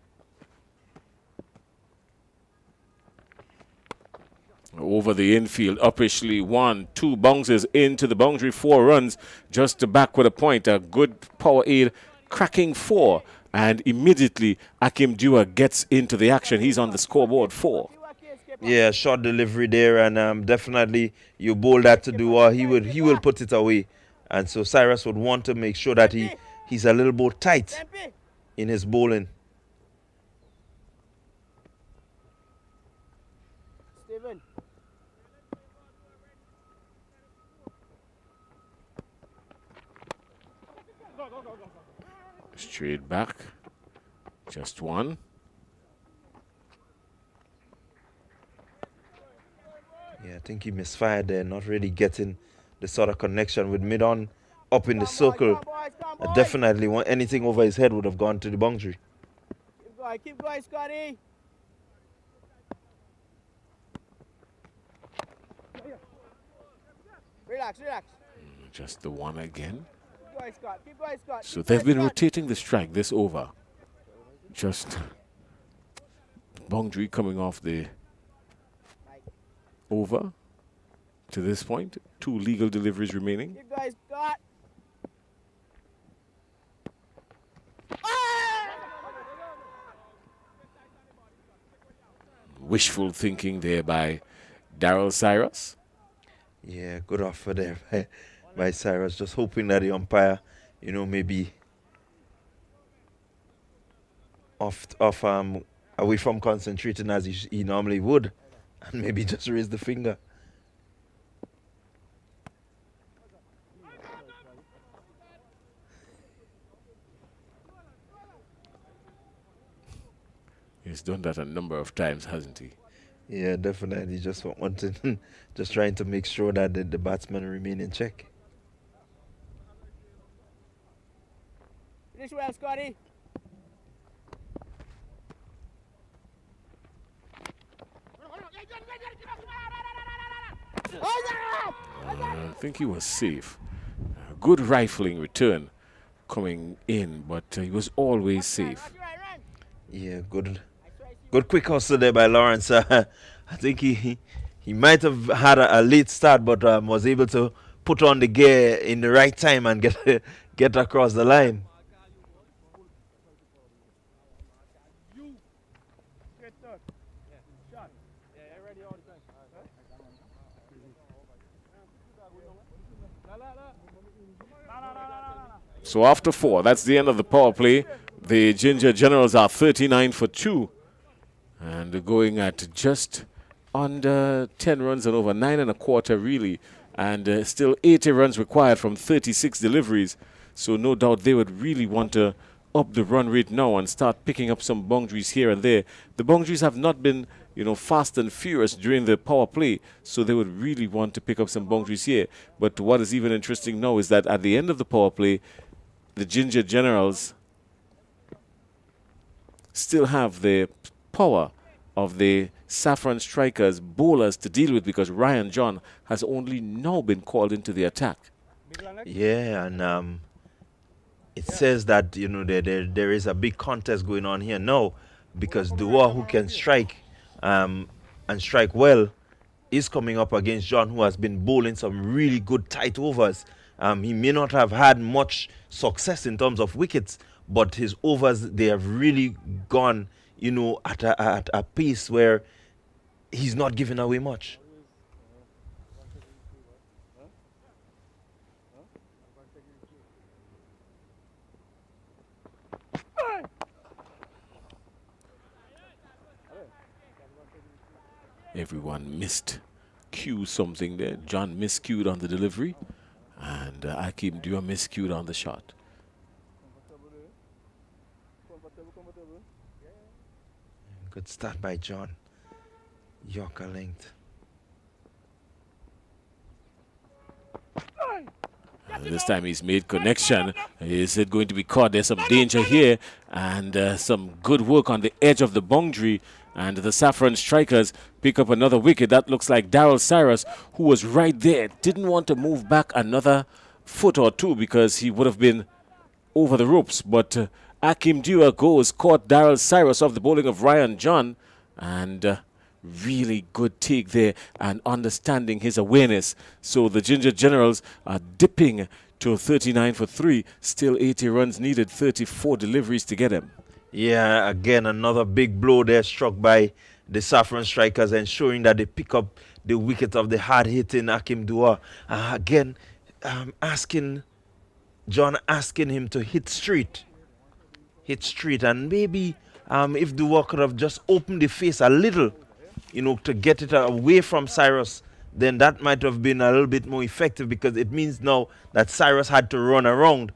Over the infield, uppishly 1-2 bounces into the boundary, 4 runs just to back with a point. A good power aid, cracking 4, and immediately Akim Dua gets into the action. He's on the scoreboard 4. Yeah, short delivery there, and definitely you bowl that to Dua, he will put it away, and so Cyrus would want to make sure that he's a little more tight in his bowling. Steven. Straight back, just 1. Yeah, I think he misfired there, not really getting the sort of connection with mid-on up in the circle. Definitely anything over his head would have gone to the boundary. Keep going, Scotty. Relax. Just the 1 again. Keep going, Scott. So they've been rotating the strike this over. Just boundary coming off the over to this point. 2 legal deliveries remaining. Keep going, Scott. Wishful thinking there by Darryl Cyrus. Yeah, good offer there by Cyrus. Just hoping that the umpire, maybe off away from concentrating as he normally would, and maybe just raise the finger. He's done that a number of times, hasn't he? Yeah, definitely. Just wanting, just trying to make sure that the batsmen remain in check. Finish well, Scotty. I think he was safe. A good rifling return coming in, but he was always safe. Yeah, good quick hustle there by Lawrence. I think he might have had a late start, but was able to put on the gear in the right time and get across the line. So after 4, that's the end of the power play. The Ginger Generals are 39 for 2. And they're going at just under 10 runs and over 9 1/4 really. And still 80 runs required from 36 deliveries. So no doubt they would really want to up the run rate now and start picking up some boundaries here and there. The boundaries have not been, fast and furious during the power play. So they would really want to pick up some boundaries here. But what is even interesting now is that at the end of the power play, the Ginger Generals still have the power of the Saffron Strikers bowlers to deal with, because Ryan John has only now been called into the attack. Yeah, and it says that there is a big contest going on here now because Dua, who can strike and strike well, is coming up against John, who has been bowling some really good tight overs. He may not have had much success in terms of wickets, but his overs, they have really gone, you know, at a pace where he's not giving away much. Everyone missed cue something there. John miscued on the delivery, and Akim Dua miscued on the shot. Good start by John. Yorker length. And this time he's made connection. Is it going to be caught? There's some danger here, and some good work on the edge of the boundary. And the Saffron strikers pick up another wicket. That looks like Daryl Cyrus, who was right there. Didn't want to move back another foot or two because he would have been over the ropes. But Akim Dua goes, caught Daryl Cyrus off the bowling of Ryan John. And really good take there and understanding his awareness. So the Ginger Generals are dipping to 39 for 3. Still 80 runs needed, 34 deliveries to get him. Yeah, again, another big blow there struck by the Saffron strikers, ensuring that they pick up the wicket of the hard-hitting Akim Dua. Again, John asking him to hit straight. And maybe if Dua could have just opened the face a little, you know, to get it away from Cyrus, then that might have been a little bit more effective, because it means now that Cyrus had to run around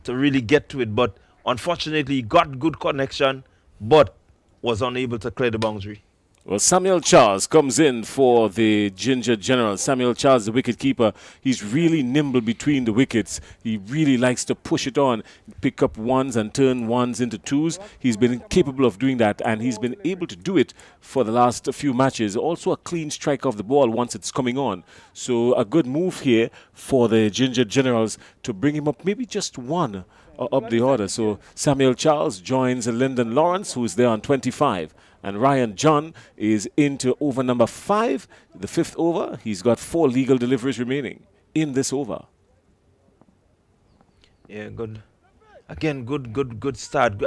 to really get to it. But unfortunately, he got good connection, but was unable to clear the boundary. Well, Samuel Charles comes in for the Ginger General. Samuel Charles, the wicket-keeper, he's really nimble between the wickets. He really likes to push it on, pick up ones and turn ones into twos. He's been capable of doing that, and he's been able to do it for the last few matches. Also a clean strike of the ball once it's coming on. So a good move here for the Ginger Generals to bring him up maybe just one up the order. So Samuel Charles joins Lyndon Lawrence, who's there on 25. And Ryan John is into over number 5, the 5th over. He's got 4 legal deliveries remaining in this over. Yeah, good. Again, good start.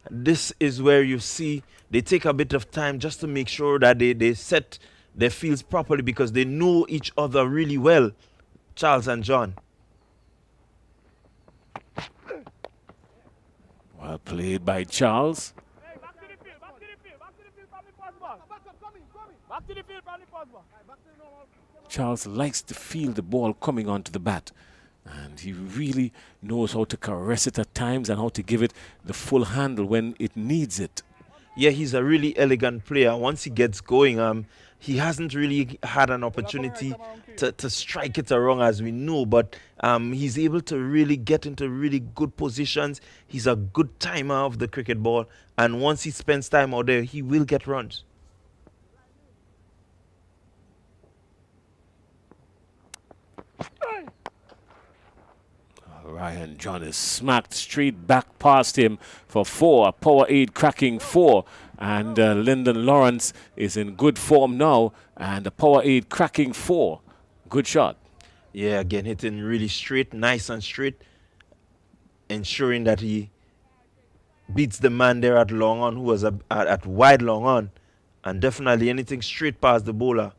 This is where you see they take a bit of time just to make sure that they set their fields properly, because they know each other really well, Charles and John. Well played by Charles. Charles likes to feel the ball coming onto the bat, and he really knows how to caress it at times and how to give it the full handle when it needs it. Yeah, he's a really elegant player. Once he gets going, he hasn't really had an opportunity to strike it around, as we know, but he's able to really get into really good positions. He's a good timer of the cricket ball, and once he spends time out there, he will get runs. Ryan John is smacked straight back past him for 4, a power 8 cracking 4, and Lyndon Lawrence is in good form now, and a power 8 cracking 4. Good shot. Yeah, again, hitting really straight, nice and straight, ensuring that he beats the man there at long on, who was at wide long on, and definitely anything straight past the bowler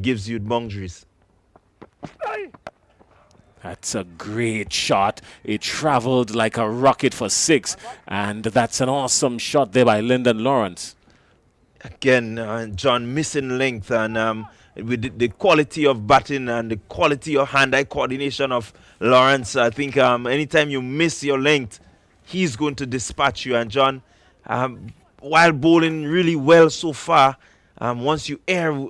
gives you boundaries. That's a great shot. It traveled like a rocket for 6, and that's an awesome shot there by Lyndon Lawrence. Again, John missing length, and with the quality of batting and the quality of hand-eye coordination of Lawrence, I think anytime you miss your length, he's going to dispatch you. And John, while bowling really well so far, once you err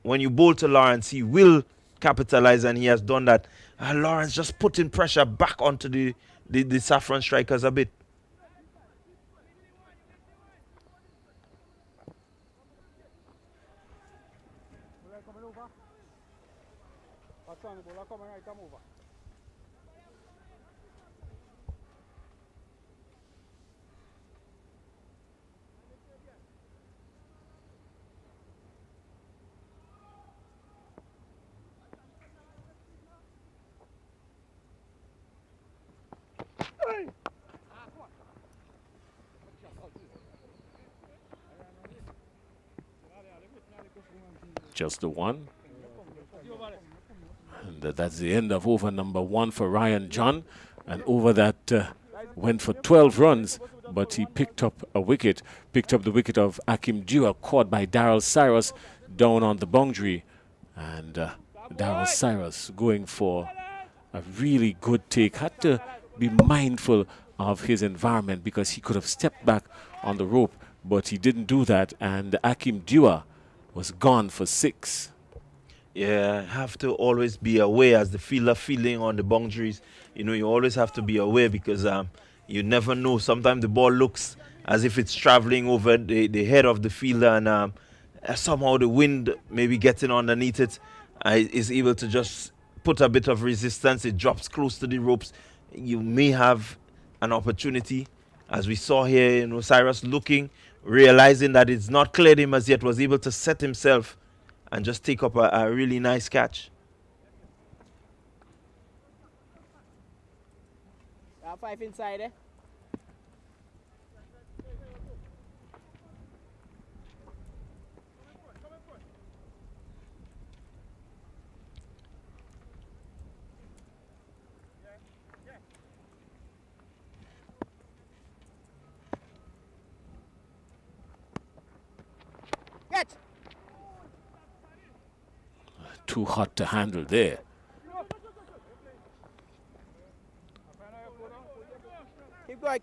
when you bowl to Lawrence, he will capitalize, and he has done that. Lawrence just putting pressure back onto the Saffron strikers a bit. Just the one. And that's the end of over number 1 for Ryan John. And over that went for 12 runs, but he picked up a wicket, picked up the wicket of Akim Dua, caught by Daryl Cyrus down on the boundary. And Daryl Cyrus going for a really good take. Had to be mindful of his environment because he could have stepped back on the rope, but he didn't do that. And Akim Dua was gone for 6. Yeah, have to always be aware as the fielder fielding on the boundaries. You know, you always have to be aware because you never know. Sometimes the ball looks as if it's traveling over the head of the fielder, and somehow the wind maybe getting underneath it is able to just put a bit of resistance. It drops close to the ropes. You may have an opportunity, as we saw here. You know, Cyrus looking, realizing that it's not cleared him as yet, was able to set himself and just take up a really nice catch. You have 5 inside, eh? Get! Too hot to handle there.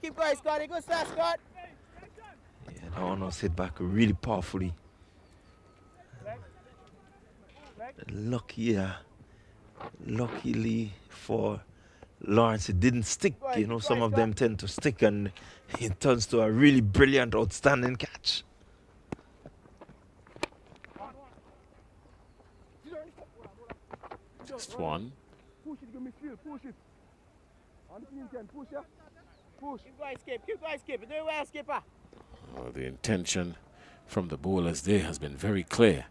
Keep going, Scotty. Good start, Scott. Yeah, that one was hit back really powerfully. Luckily for Lawrence, it didn't stick. You know, some of them tend to stick, and it turns to a really brilliant, outstanding catch. Just one. Push it, give me feel, push it. On the T10, push ya. Push. Keep going, Skip. You're doing well, Skipper. The intention from the bowlers there has been very clear.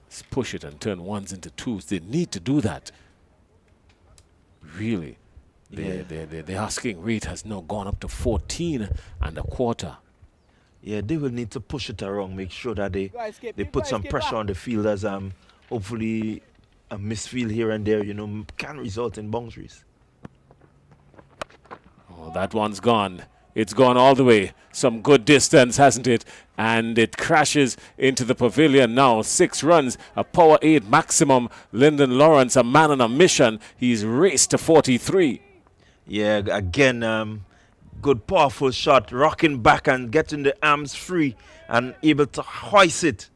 Let's push it and turn ones into twos. They need to do that. Really. The asking rate has now gone up to 14 and a quarter. Yeah, they will need to push it around, make sure that they Keep put going, some Skipper. pressure on the fielders. Hopefully a misfield here and there, you know, can result in boundaries. Oh, that one's gone. It's gone all the way. Some good distance, hasn't it? And it crashes into the pavilion now. 6 runs, a power 8 maximum. Lyndon Lawrence, a man on a mission. He's raced to 43. Yeah, again, good powerful shot, rocking back and getting the arms free and able to hoist it.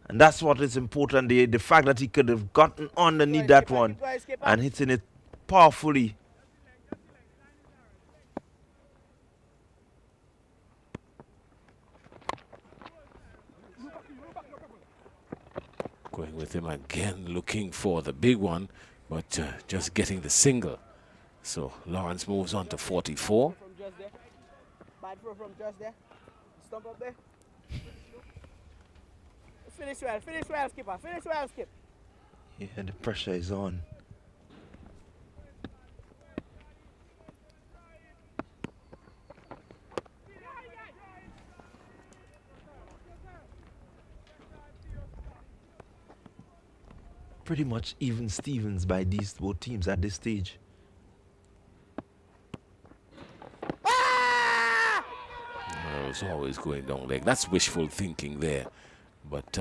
And that's what is important. The fact that he could have gotten underneath that one and hitting it powerfully. Going with him again, looking for the big one, but just getting the single. So Lawrence moves on to 44. From just there. Bad throw from just there. Stump up there. Finish well, Skipper. Finish well, Skip. Yeah, the pressure is on. Pretty much even Stevens by these both teams at this stage. It's always going down leg. That's wishful thinking there. But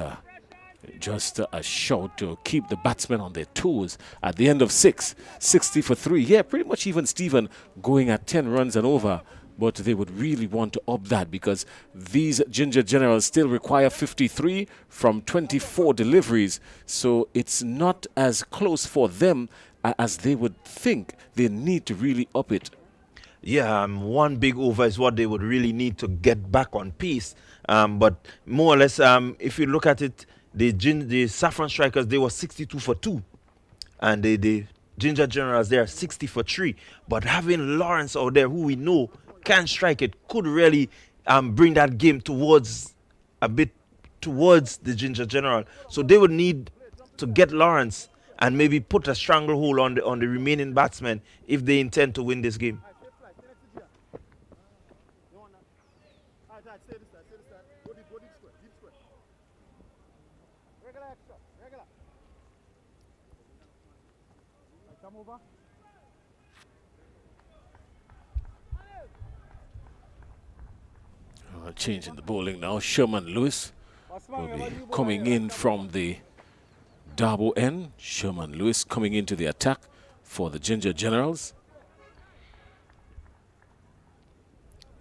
just a shout to keep the batsmen on their toes at the end of 6, 60 for 3. Yeah, pretty much even Stephen going at 10 runs and over. But they would really want to up that because these Ginger Generals still require 53 from 24 deliveries. So it's not as close for them as they would think. They need to really up it. Yeah, one big over is what they would really need to get back on pace. But more or less, if you look at it, the Saffron Strikers, they were 62 for 2. And the Ginger Generals, they are 60 for 3. But having Lawrence out there, who we know can strike it, could really bring that game towards the Ginger General. So they would need to get Lawrence and maybe put a stranglehold on the remaining batsmen if they intend to win this game. extra. Regular. Right, come over. Changing the bowling now. Sherman Lewis will be coming in from the Darbo end. Sherman Lewis coming into the attack for the Ginger Generals.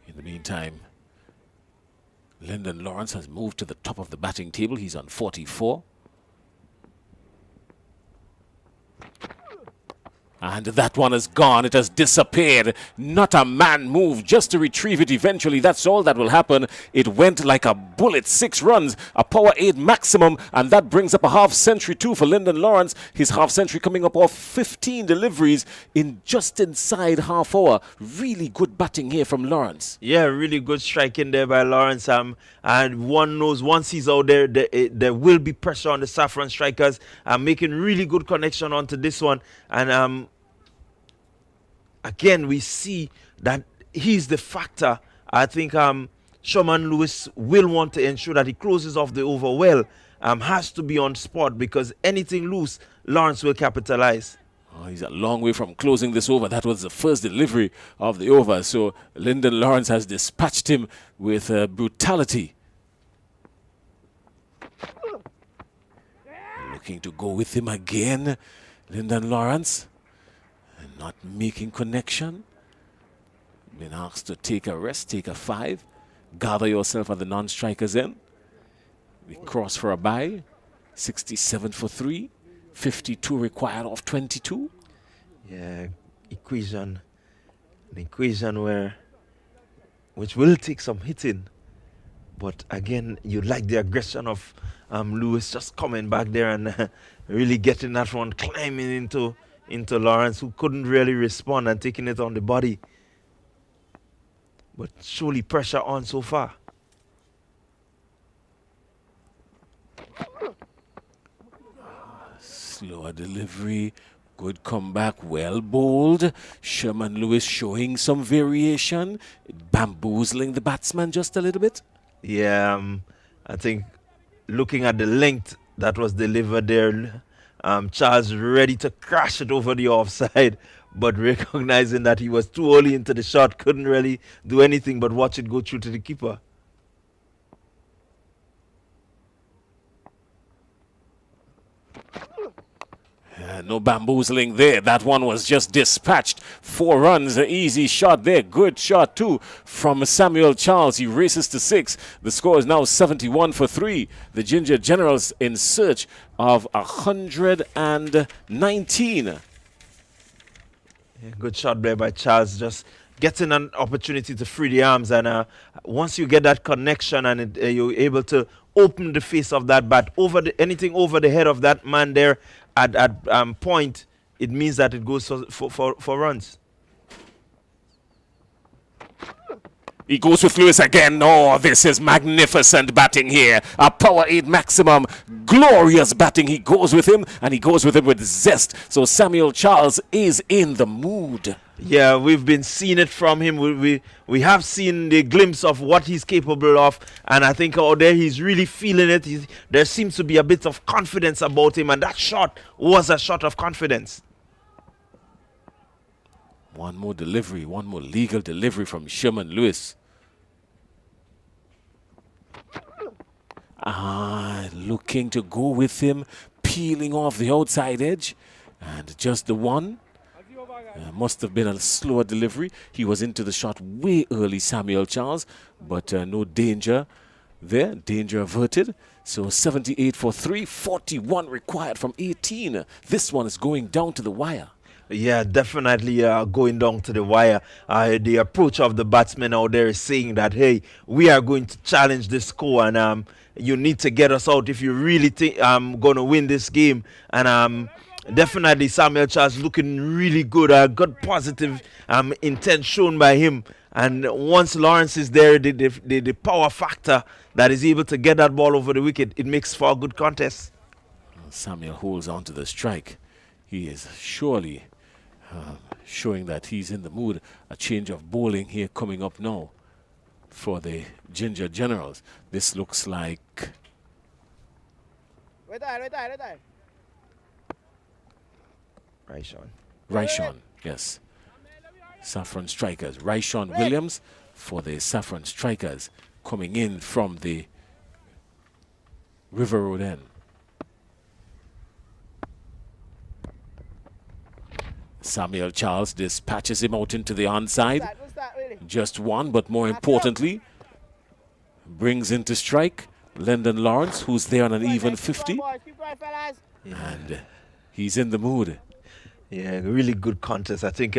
In the meantime, Lyndon Lawrence has moved to the top of the batting table. He's on 44. And that one is gone. It has disappeared. Not a man moved just to retrieve it eventually. That's all that will happen. It went like a bullet. 6 runs, a power 8 maximum, and that brings up a half century too for Lyndon Lawrence. His half century coming up off 15 deliveries in just inside half hour. Really good batting here from Lawrence. Yeah, really good striking there by Lawrence. And one knows once he's out there, there will be pressure on the Saffron strikers. Making really good connection onto this one. And again, we see that he's the factor. I think Sherman Lewis will want to ensure that he closes off the over well. Has to be on spot because anything loose, Lawrence will capitalize. Oh, he's a long way from closing this over. That was the first delivery of the over. So Lyndon Lawrence has dispatched him with brutality. Looking to go with him again, Lyndon Lawrence. Not making connection. Been asked to take a rest, take a 5. Gather yourself at the non-strikers end. We cross for a bye. 67 for 3. 52 required off 22. Yeah, an equation which will take some hitting. But again, you like the aggression of Lewis just coming back there and really getting that one, climbing into Lawrence, who couldn't really respond and taking it on the body. But surely pressure on so far. Slower delivery, good comeback, well bowled. Sherman Lewis showing some variation, bamboozling the batsman just a little bit. Yeah, I think looking at the length that was delivered there, Charles ready to crash it over the offside, but recognizing that he was too early into the shot, couldn't really do anything but watch it go through to the keeper. No bamboozling there. That one was just dispatched. 4 runs, an easy shot there. Good shot too from Samuel Charles. He races to 6. The score is now 71 for 3. The Ginger Generals in search of 119. Yeah, good shot there by Charles. Just getting an opportunity to free the arms. And once you get that connection and you're able to open the face of that bat, anything over the head of that man there, at point, it means that it goes for runs. He goes with Lewis again. Oh, this is magnificent batting here. A power 8 maximum. Glorious batting. He goes with him, and he goes with him with zest. So Samuel Charles is in the mood. Yeah, we've been seeing it from him. We have seen the glimpse of what he's capable of, and I think out there he's really feeling it. There seems to be a bit of confidence about him, and that shot was a shot of confidence. One more delivery, one more legal delivery from Sherman Lewis. Looking to go with him, peeling off the outside edge, and just the one. Must have been a slower delivery. He was into the shot way early, Samuel Charles, but no danger there. Danger averted. So 78 for 3, 41 required from 18. This one is going down to the wire. Yeah, definitely going down to the wire. The approach of the batsmen out there is saying that, hey, we are going to challenge this score, and you need to get us out if you really think I'm going to win this game. And definitely Samuel Charles looking really good. Good positive intent shown by him. And once Lawrence is there, the power factor that is able to get that ball over the wicket, it makes for a good contest. Samuel holds on to the strike. He is surely showing that he's in the mood. A change of bowling here coming up now for the Ginger Generals. This looks like Wait on. Right, Sean. Raishon, yes. Saffron Strikers. Raishon Williams for the Saffron Strikers coming in from the River Road end. Samuel Charles dispatches him out into the onside. What's that, really? Just one, but more importantly, brings into strike Lyndon Lawrence, who's there on an even 50. Keep going, fellas. And he's in the mood. Yeah, really good contest. I think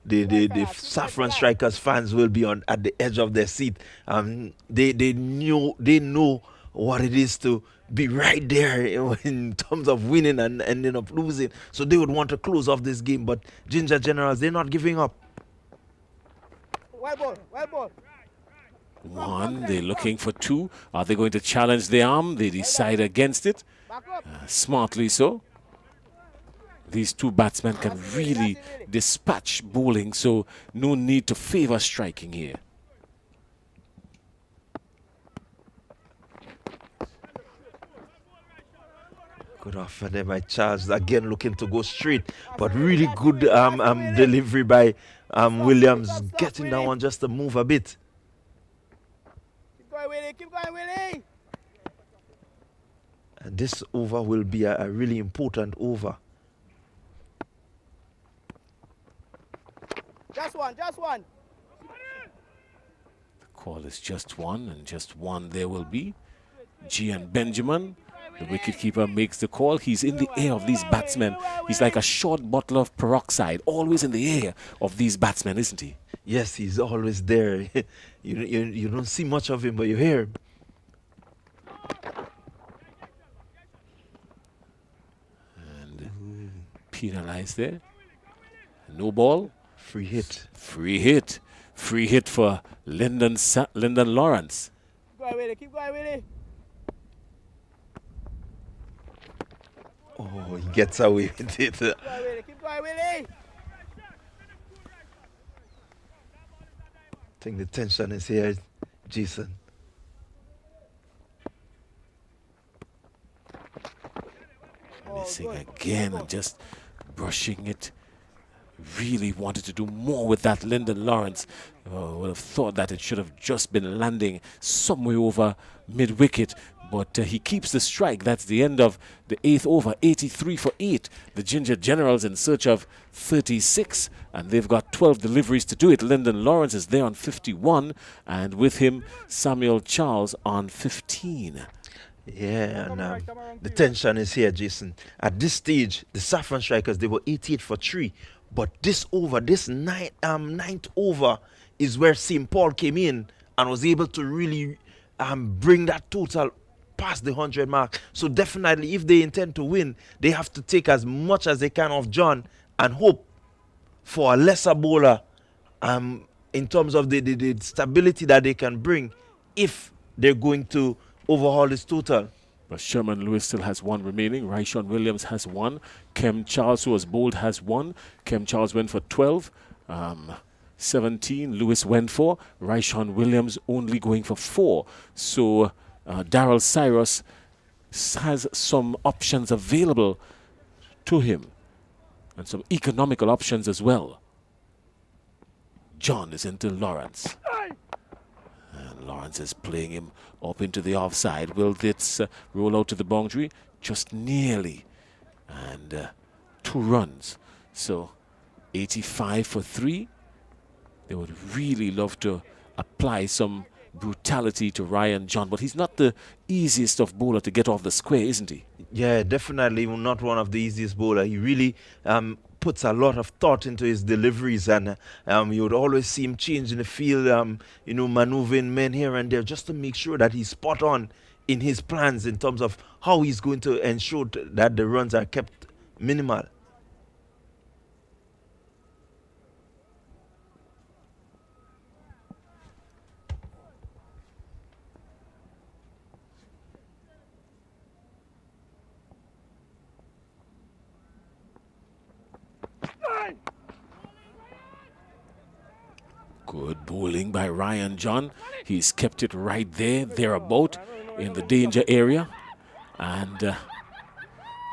the Saffron Strikers fans will be at the edge of their seat. They know what it is to be right there in terms of winning and ending up losing. So they would want to close off this game. But Ginger Generals, they're not giving up. Well ball. One, they're looking for two. Are they going to challenge the arm? They decide against it. Back up. Smartly so. These two batsmen can really dispatch bowling, so no need to favor striking here. Good offer there by Charles. Again, looking to go straight, but really good delivery by Williams, getting that one just to move a bit. Keep going, Willie. And this over will be a really important over. Just one. The call is just one, and just one there will be. Gian Benjamin, the wicketkeeper, makes the call. He's in the air of these batsmen. He's like a short bottle of peroxide, always in the air of these batsmen, isn't he? Yes, he's always there. you don't see much of him, but you hear him. And penalized there. No ball. Free hit. Free hit for Lyndon Lawrence. Keep going, Willie. Oh, he gets away with it. Keep going, Willie. I think the tension is here, Jason. Missing again and just brushing it. Really wanted to do more with that Lyndon Lawrence. Would have thought that it should have just been landing somewhere over mid-wicket. But he keeps the strike. That's the end of the 8th over. 83 for 8. The Ginger Generals in search of 36. And they've got 12 deliveries to do it. Lyndon Lawrence is there on 51. And with him, Samuel Charles on 15. Yeah, and the tension is here, Jason. At this stage, the Saffron Strikers, they were 88 for 3. But this over, this ninth over, is where St. Paul came in and was able to really bring that total past the 100 mark. So definitely, if they intend to win, they have to take as much as they can off John and hope for a lesser bowler in terms of the stability that they can bring if they're going to overhaul this total. But Sherman Lewis still has one remaining. Raishon Williams has one. Kem Charles, who was bowled, has one. Kem Charles went for 12. 17 Lewis went for. Raishon Williams only going for 4. So Darrell Cyrus has some options available to him. And some economical options as well. John is into Lawrence. And Lawrence is playing him up into the offside. Will this roll out to the boundary? Just nearly. And 2 runs. So 85 for 3. They would really love to apply some brutality to Ryan John, but he's not the easiest of bowler to get off the square, isn't he? Yeah, definitely not one of the easiest bowler. He really puts a lot of thought into his deliveries, and you would always see him change in the field, maneuvering men here and there just to make sure that he's spot on in his plans in terms of how he's going to ensure that the runs are kept minimal. Good bowling by Ryan John. He's kept it right there, thereabout, in the danger area. And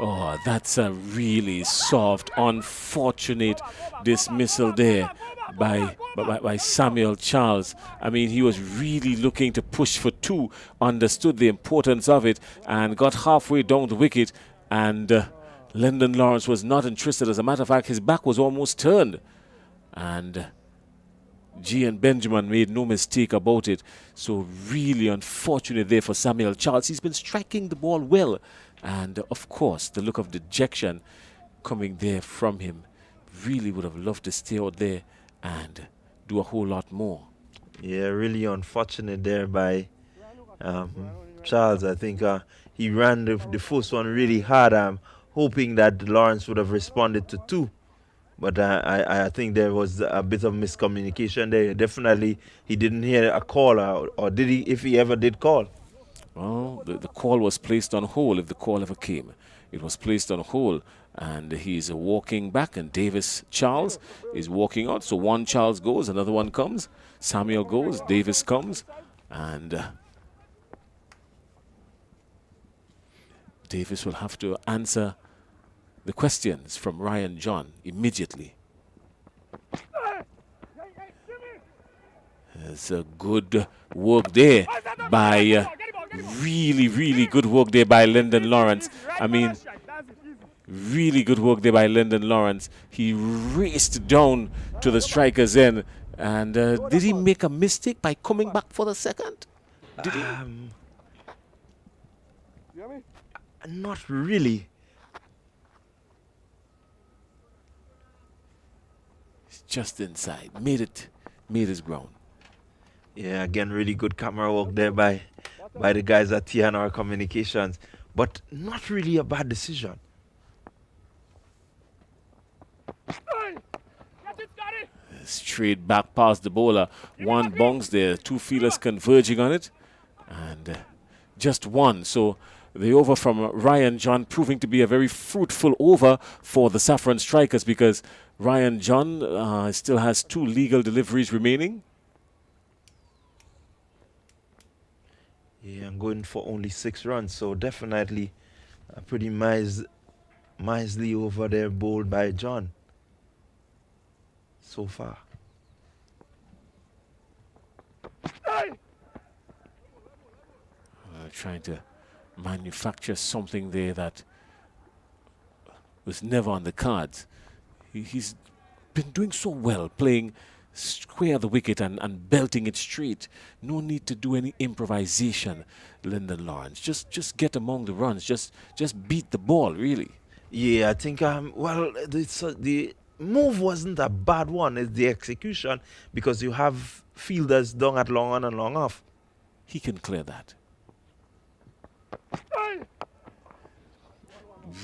Oh, that's a really soft, unfortunate dismissal there by Samuel Charles. I mean, he was really looking to push for two, understood the importance of it, and got halfway down the wicket, and Lyndon Lawrence was not interested. As a matter of fact, his back was almost turned. And G and Benjamin made no mistake about it. So really unfortunate there for Samuel Charles. He's been striking the ball well. And of course, the look of dejection coming there from him. Really would have loved to stay out there and do a whole lot more. Yeah, really unfortunate there by Charles. I think he ran the first one really hard. I'm hoping that Lawrence would have responded to two. But I think there was a bit of miscommunication there. Definitely, he didn't hear a call, or did he, if he ever did call? Well, the call was placed on hold if the call ever came. It was placed on hold, and he's walking back, and Davis Charles is walking out. So one Charles goes, another one comes. Samuel goes, Davis comes, and Davis will have to answer the questions from Ryan John immediately. There's a good work there by really good work there by Lyndon Lawrence. I mean, really good work there by Lyndon Lawrence. He raced down to the striker's end. And did he make a mistake by coming back for the second? Did he? Not really. Just inside, made his ground. Yeah, again, really good camera work there by the guys at T10 Communications, but not really a bad decision. Straight back past the bowler, one bounce there, two fielders converging on it, and just one. So the over from Ryan John proving to be a very fruitful over for the Saffron Strikers, because Ryan John still has two legal deliveries remaining. Yeah, I'm going for only 6 runs, so definitely a pretty nicely over there bowled by John so far. Trying to manufacture something there that was never on the cards. He's been doing so well, playing square the wicket and belting it straight. No need to do any improvisation, Lyndon Lawrence. Just get among the runs. Just beat the ball, really. Yeah, I think well, the move wasn't a bad one. It's the execution, because you have fielders down at long on and long off. He can clear that.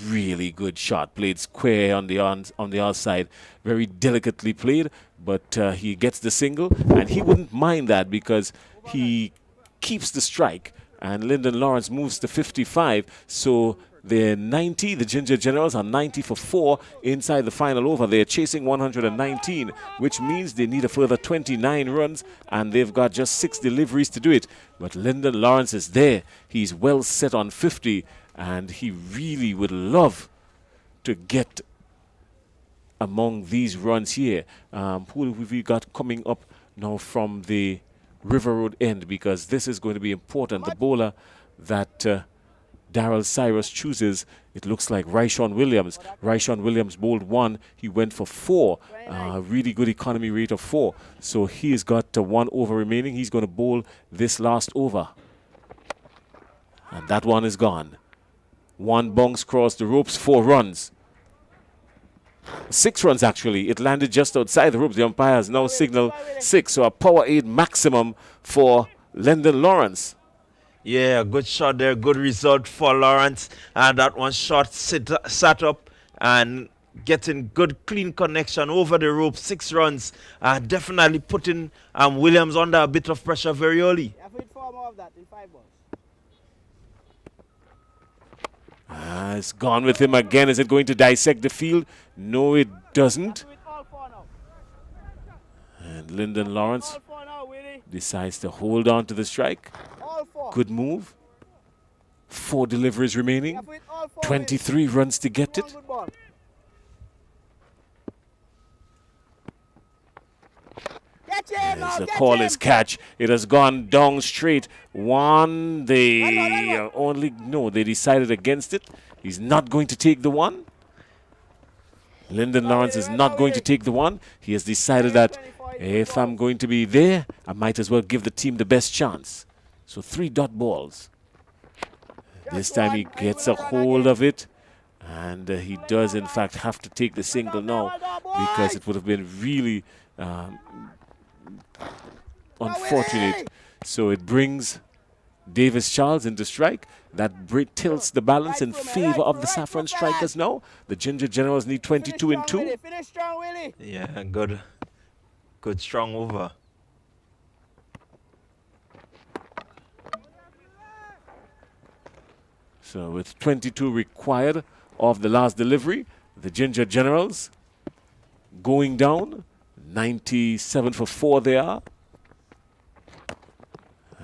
Really good shot, played square on the outside, very delicately played, but he gets the single, and he wouldn't mind that because he keeps the strike, and Lyndon Lawrence moves to 55. So they're 90. The Ginger Generals are 90 for 4 inside the final over. They're chasing 119, which means they need a further 29 runs, and they've got just 6 deliveries to do it. But Lyndon Lawrence is there. He's well set on 50, and he really would love to get among these runs here. Who have we got coming up now from the River Road end? Because this is going to be important. The bowler that Darrell Cyrus chooses, it looks like Ryshawn Williams. Ryshawn Williams bowled 1. He went for 4. Really good economy rate of 4. So he's got 1 over remaining. He's going to bowl this last over. And that one is gone. 1 bounce crossed the ropes, 4 runs. 6 runs actually. It landed just outside the ropes. The umpires now signal 6. So a power 8 maximum for Lyndon Lawrence. Yeah, good shot there. Good result for Lawrence. And that one shot sat up and getting good clean connection over the rope. 6 runs. Definitely putting Williams under a bit of pressure very early. It's gone with him again. Is it going to dissect the field? No, it doesn't. And Lyndon Lawrence decides to hold on to the strike. Good move. 4 deliveries remaining. ball, 4 23 runs to get One it. good ball. Catch him now, As the catch call him. is catch. It has gone down straight. One, they Run. only, no, they decided against it. He's not going to take the one. Lyndon Lawrence is not going to take the one. He has decided that if I'm going to be there, I might as well give the team the best chance. So 3 dot balls. This time he gets a hold of it. And he does, in fact, have to take the single now because it would have been really unfortunate. So it brings Davis Charles into strike. That tilts the balance in favor of the Saffron Strikers now. The Ginger Generals need 22 and 2. Finish strong, Willie. Yeah, good strong over. So with 22 required of the last delivery, the Ginger Generals going down. 97 for 4 they are.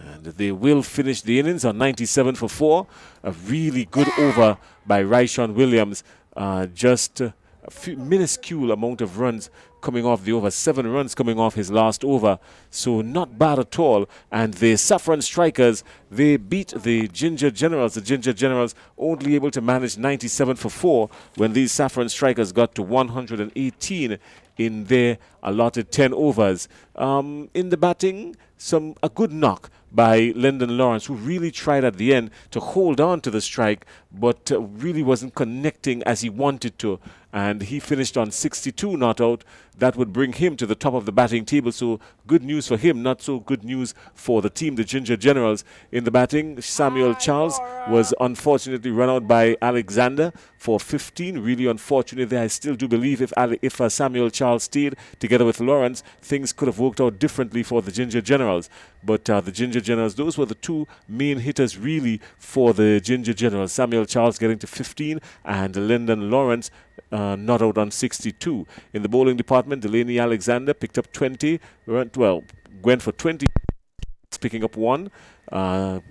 And they will finish the innings on 97 for 4. A really good over by Ryshawn Williams. Just a few minuscule amount of runs coming off the over. 7 runs coming off his last over. So not bad at all. And the Saffron Strikers, they beat the Ginger Generals. The Ginger Generals only able to manage 97 for 4 when these Saffron Strikers got to 118 in their allotted 10 overs. In the batting, a good knock by Lyndon Lawrence, who really tried at the end to hold on to the strike, but really wasn't connecting as he wanted to. And he finished on 62 not out. That would bring him to the top of the batting table. So good news for him, not so good news for the team, the Ginger Generals. In the batting, Samuel Charles was unfortunately run out by Alexander for 15. Really unfortunate there. I still do believe if Samuel Charles stayed together with Lawrence, things could have worked out differently for the Ginger Generals. But the Ginger Generals, those were the 2 main hitters really for the Ginger Generals. Samuel Charles getting to 15 and Lyndon Lawrence not out on 62. In the bowling department, Delaney Alexander picked up 20. Went for 20, picking up 1.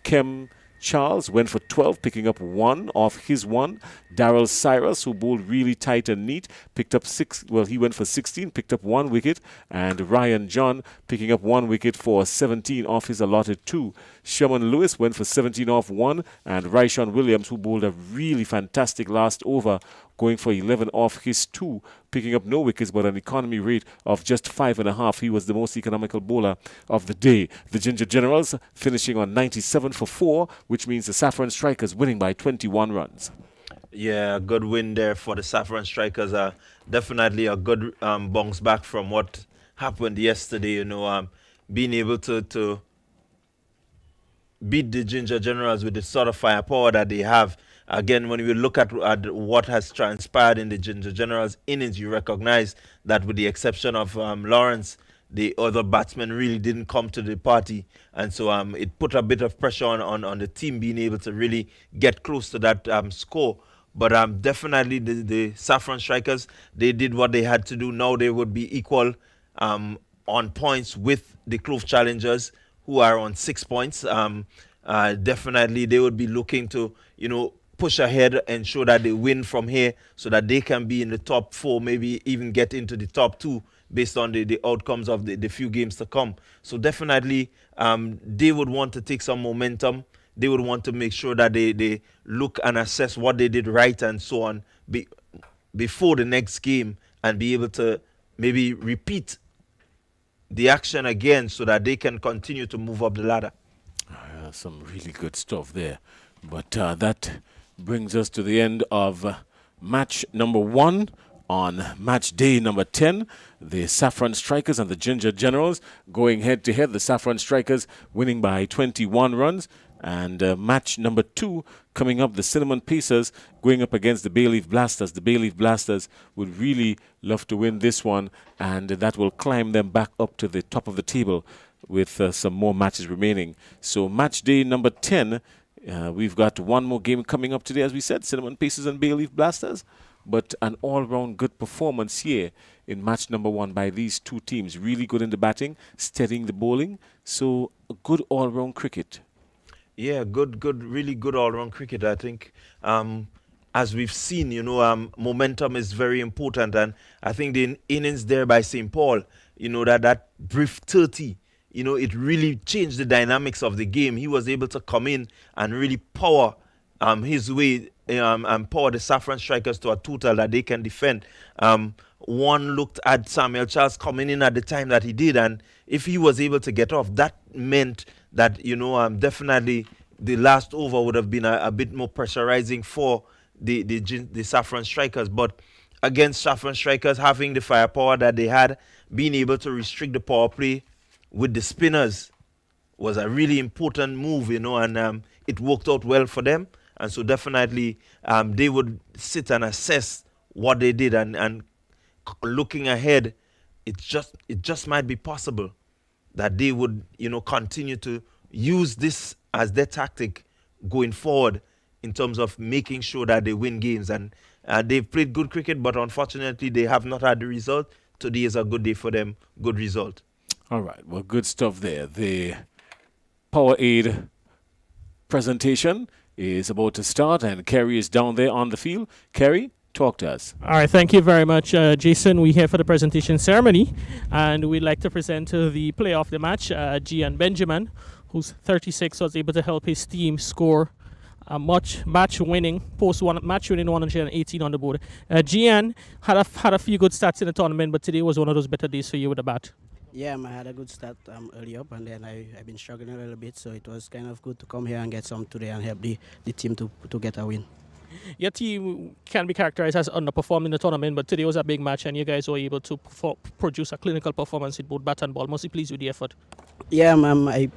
Kem Charles went for 12, picking up 1 off his 1. Darrell Cyrus, who bowled really tight and neat, picked up 6. Well, he went for 16, picked up 1 wicket. And Ryan John picking up 1 wicket for 17 off his allotted 2. Sherman Lewis went for 17 off 1. And Ryshawn Williams, who bowled a really fantastic last over, going for 11 off his 2, picking up no wickets but an economy rate of just 5.5. He was the most economical bowler of the day. The Ginger Generals finishing on 97 for 4, which means the Saffron Strikers winning by 21 runs. Yeah, good win there for the Saffron Strikers. Definitely a good bounce back from what happened yesterday. Being able to beat the Ginger Generals with the sort of firepower that they have. Again, when we look at what has transpired in the Ginger Generals innings, you recognize that with the exception of Lawrence, the other batsmen really didn't come to the party. And so it put a bit of pressure on the team being able to really get close to that score. But definitely the Saffron Strikers, they did what they had to do. Now they would be equal on points with the Clove Challengers, who are on 6 points. Definitely they would be looking to, push ahead and show that they win from here so that they can be in the top 4, maybe even get into the top 2 based on the outcomes of the few games to come. So definitely they would want to take some momentum. They would want to make sure that they look and assess what they did right and so on before the next game and be able to maybe repeat the action again so that they can continue to move up the ladder. Some really good stuff there. But that brings us to the end of match number 1 on match day number 10. The Saffron Strikers and the Ginger Generals going head to head. The Saffron Strikers winning by 21 runs. And match number 2 coming up, the Cinnamon Pacers going up against the Bay Leaf Blasters. The Bay Leaf Blasters would really love to win this one, and that will climb them back up to the top of the table with some more matches remaining. So match day number 10, we've got one more game coming up today, as we said, Cinnamon Pacers and Bay Leaf Blasters. But an all-round good performance here in match number 1 by these two teams. Really good in the batting, steadying the bowling. So a good all-round cricket. Yeah, really good all-round cricket, I think. as we've seen, momentum is very important. And I think the innings there by St. Paul, that brief 30, it really changed the dynamics of the game. He was able to come in and really power his way and power the Saffron strikers to a total that they can defend. One looked at Samuel Charles coming in at the time that he did, and if he was able to get off, that meant that, definitely the last over would have been a bit more pressurizing for the Saffron strikers. But against Saffron strikers, having the firepower that they had, being able to restrict the power play with the spinners was a really important move, and it worked out well for them. And so definitely they would sit and assess what they did, and looking ahead, it just might be possible that they would, continue to use this as their tactic going forward in terms of making sure that they win games. And they've played good cricket, but unfortunately they have not had the result. Today is a good day for them, good result. All right, well, good stuff there. The Powerade presentation is about to start, and Kerry is down there on the field. Kerry, talk to us. All right, thank you very much, Jason. We're here for the presentation ceremony, and we'd like to present the player of the match, Gian Benjamin, who's 36, was able to help his team score a match-winning 118 on the board. Gian had a few good stats in the tournament, but today was one of those better days for you with the bat. Yeah, I had a good start early up, and then I've been struggling a little bit, so it was kind of good to come here and get some today and help the team to get a win. Your team can be characterized as underperformed in the tournament, but today was a big match, and you guys were able to produce a clinical performance with both bat and ball. Mostly pleased with the effort. Yeah,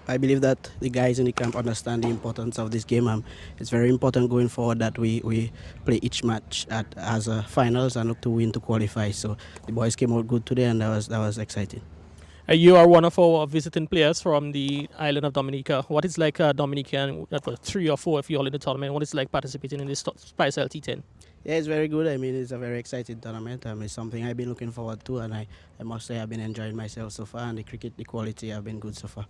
I believe that the guys in the camp understand the importance of this game. It's very important going forward that we play each match as a finals and look to win to qualify. So the boys came out good today, and that was exciting. You are one of our visiting players from the island of Dominica. What is like Dominican, that was 3 or 4 if you're all in the tournament, what is like participating in this Spicel T10? Yeah, it's very good. I mean, it's a very exciting tournament. It's something I've been looking forward to, and I must say I've been enjoying myself so far, and the cricket, the quality have been good so far.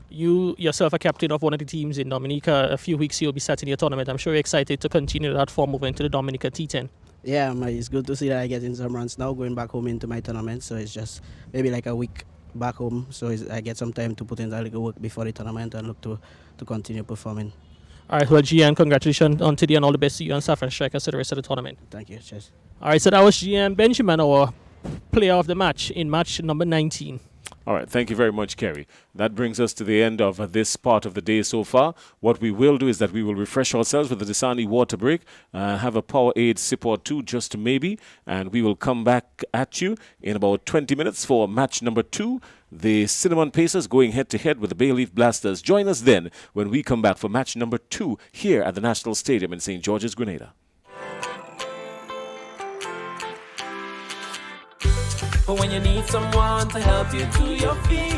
You yourself are captain of one of the teams in Dominica. A few weeks you'll be starting your tournament. I'm sure you're excited to continue that form moving to the Dominica T10. Yeah, it's good to see that I get in some runs now, going back home into my tournament. So it's just maybe like a week back home, so I get some time to put in a little work before the tournament and look to continue performing. All right, well, Gian, congratulations on today and all the best to you and Saffron strikers to the rest of the tournament. Thank you, cheers. All right, so that was Gian Benjamin, our player of the match in match number 19. All right, thank you very much, Kerry. That brings us to the end of this part of the day so far. What we will do is that we will refresh ourselves with the Dasani water break, have a Powerade sip or two just maybe, and we will come back at you in about 20 minutes for match number 2. The Cinnamon Pacers going head-to-head with the Bay Leaf Blasters. Join us then when we come back for match number 2 here at the National Stadium in St. George's, Grenada. But when you need someone to help you to your feet,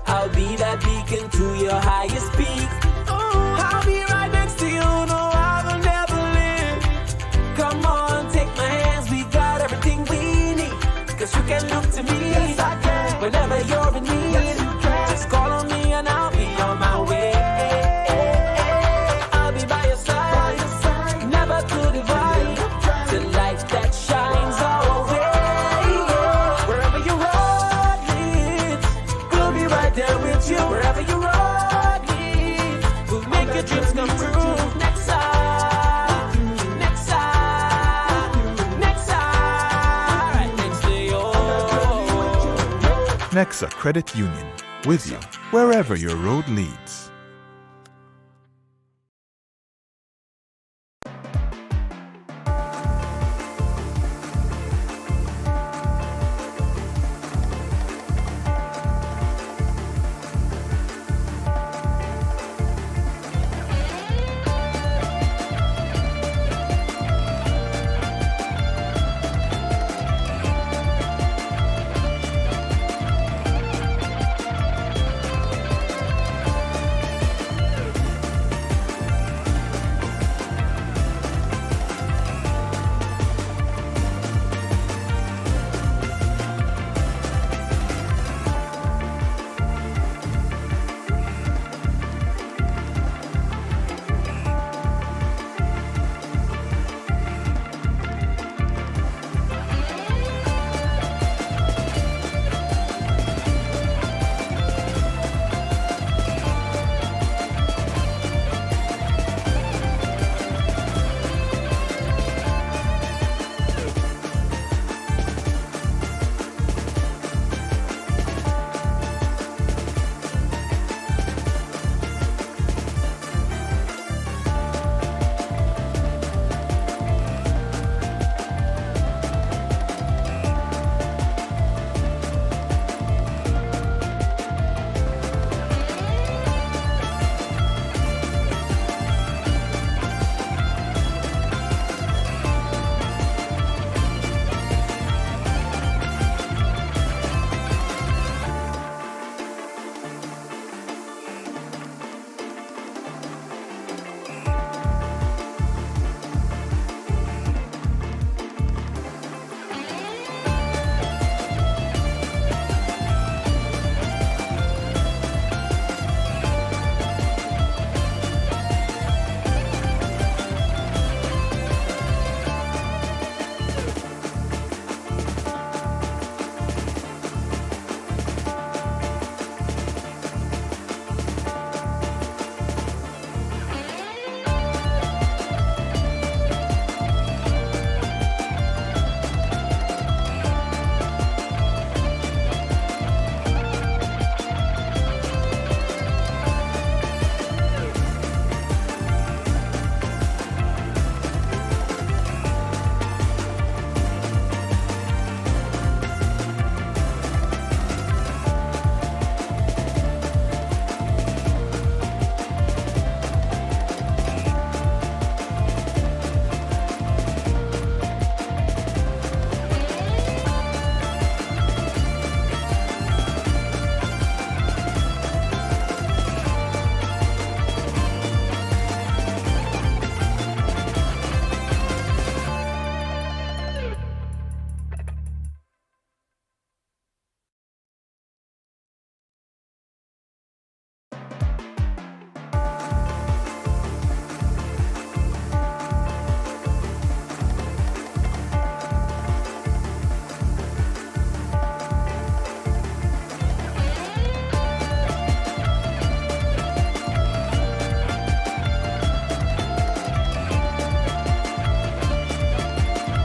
I'll be that beacon to your highest peak. I'll be right next to you, no, I will never leave. Come on, take my hands, we got everything we need. Cause you can look to me, yes, I can. Whenever you're in need, yes, you can. Just call on me and I'll be on my way. I'll be by your side, never to divide, to light that shines our way. Wherever you road lead, we'll make your dreams come true. Next time, next time, next time, right next to you. Nexa Credit Union, with you wherever your road leads.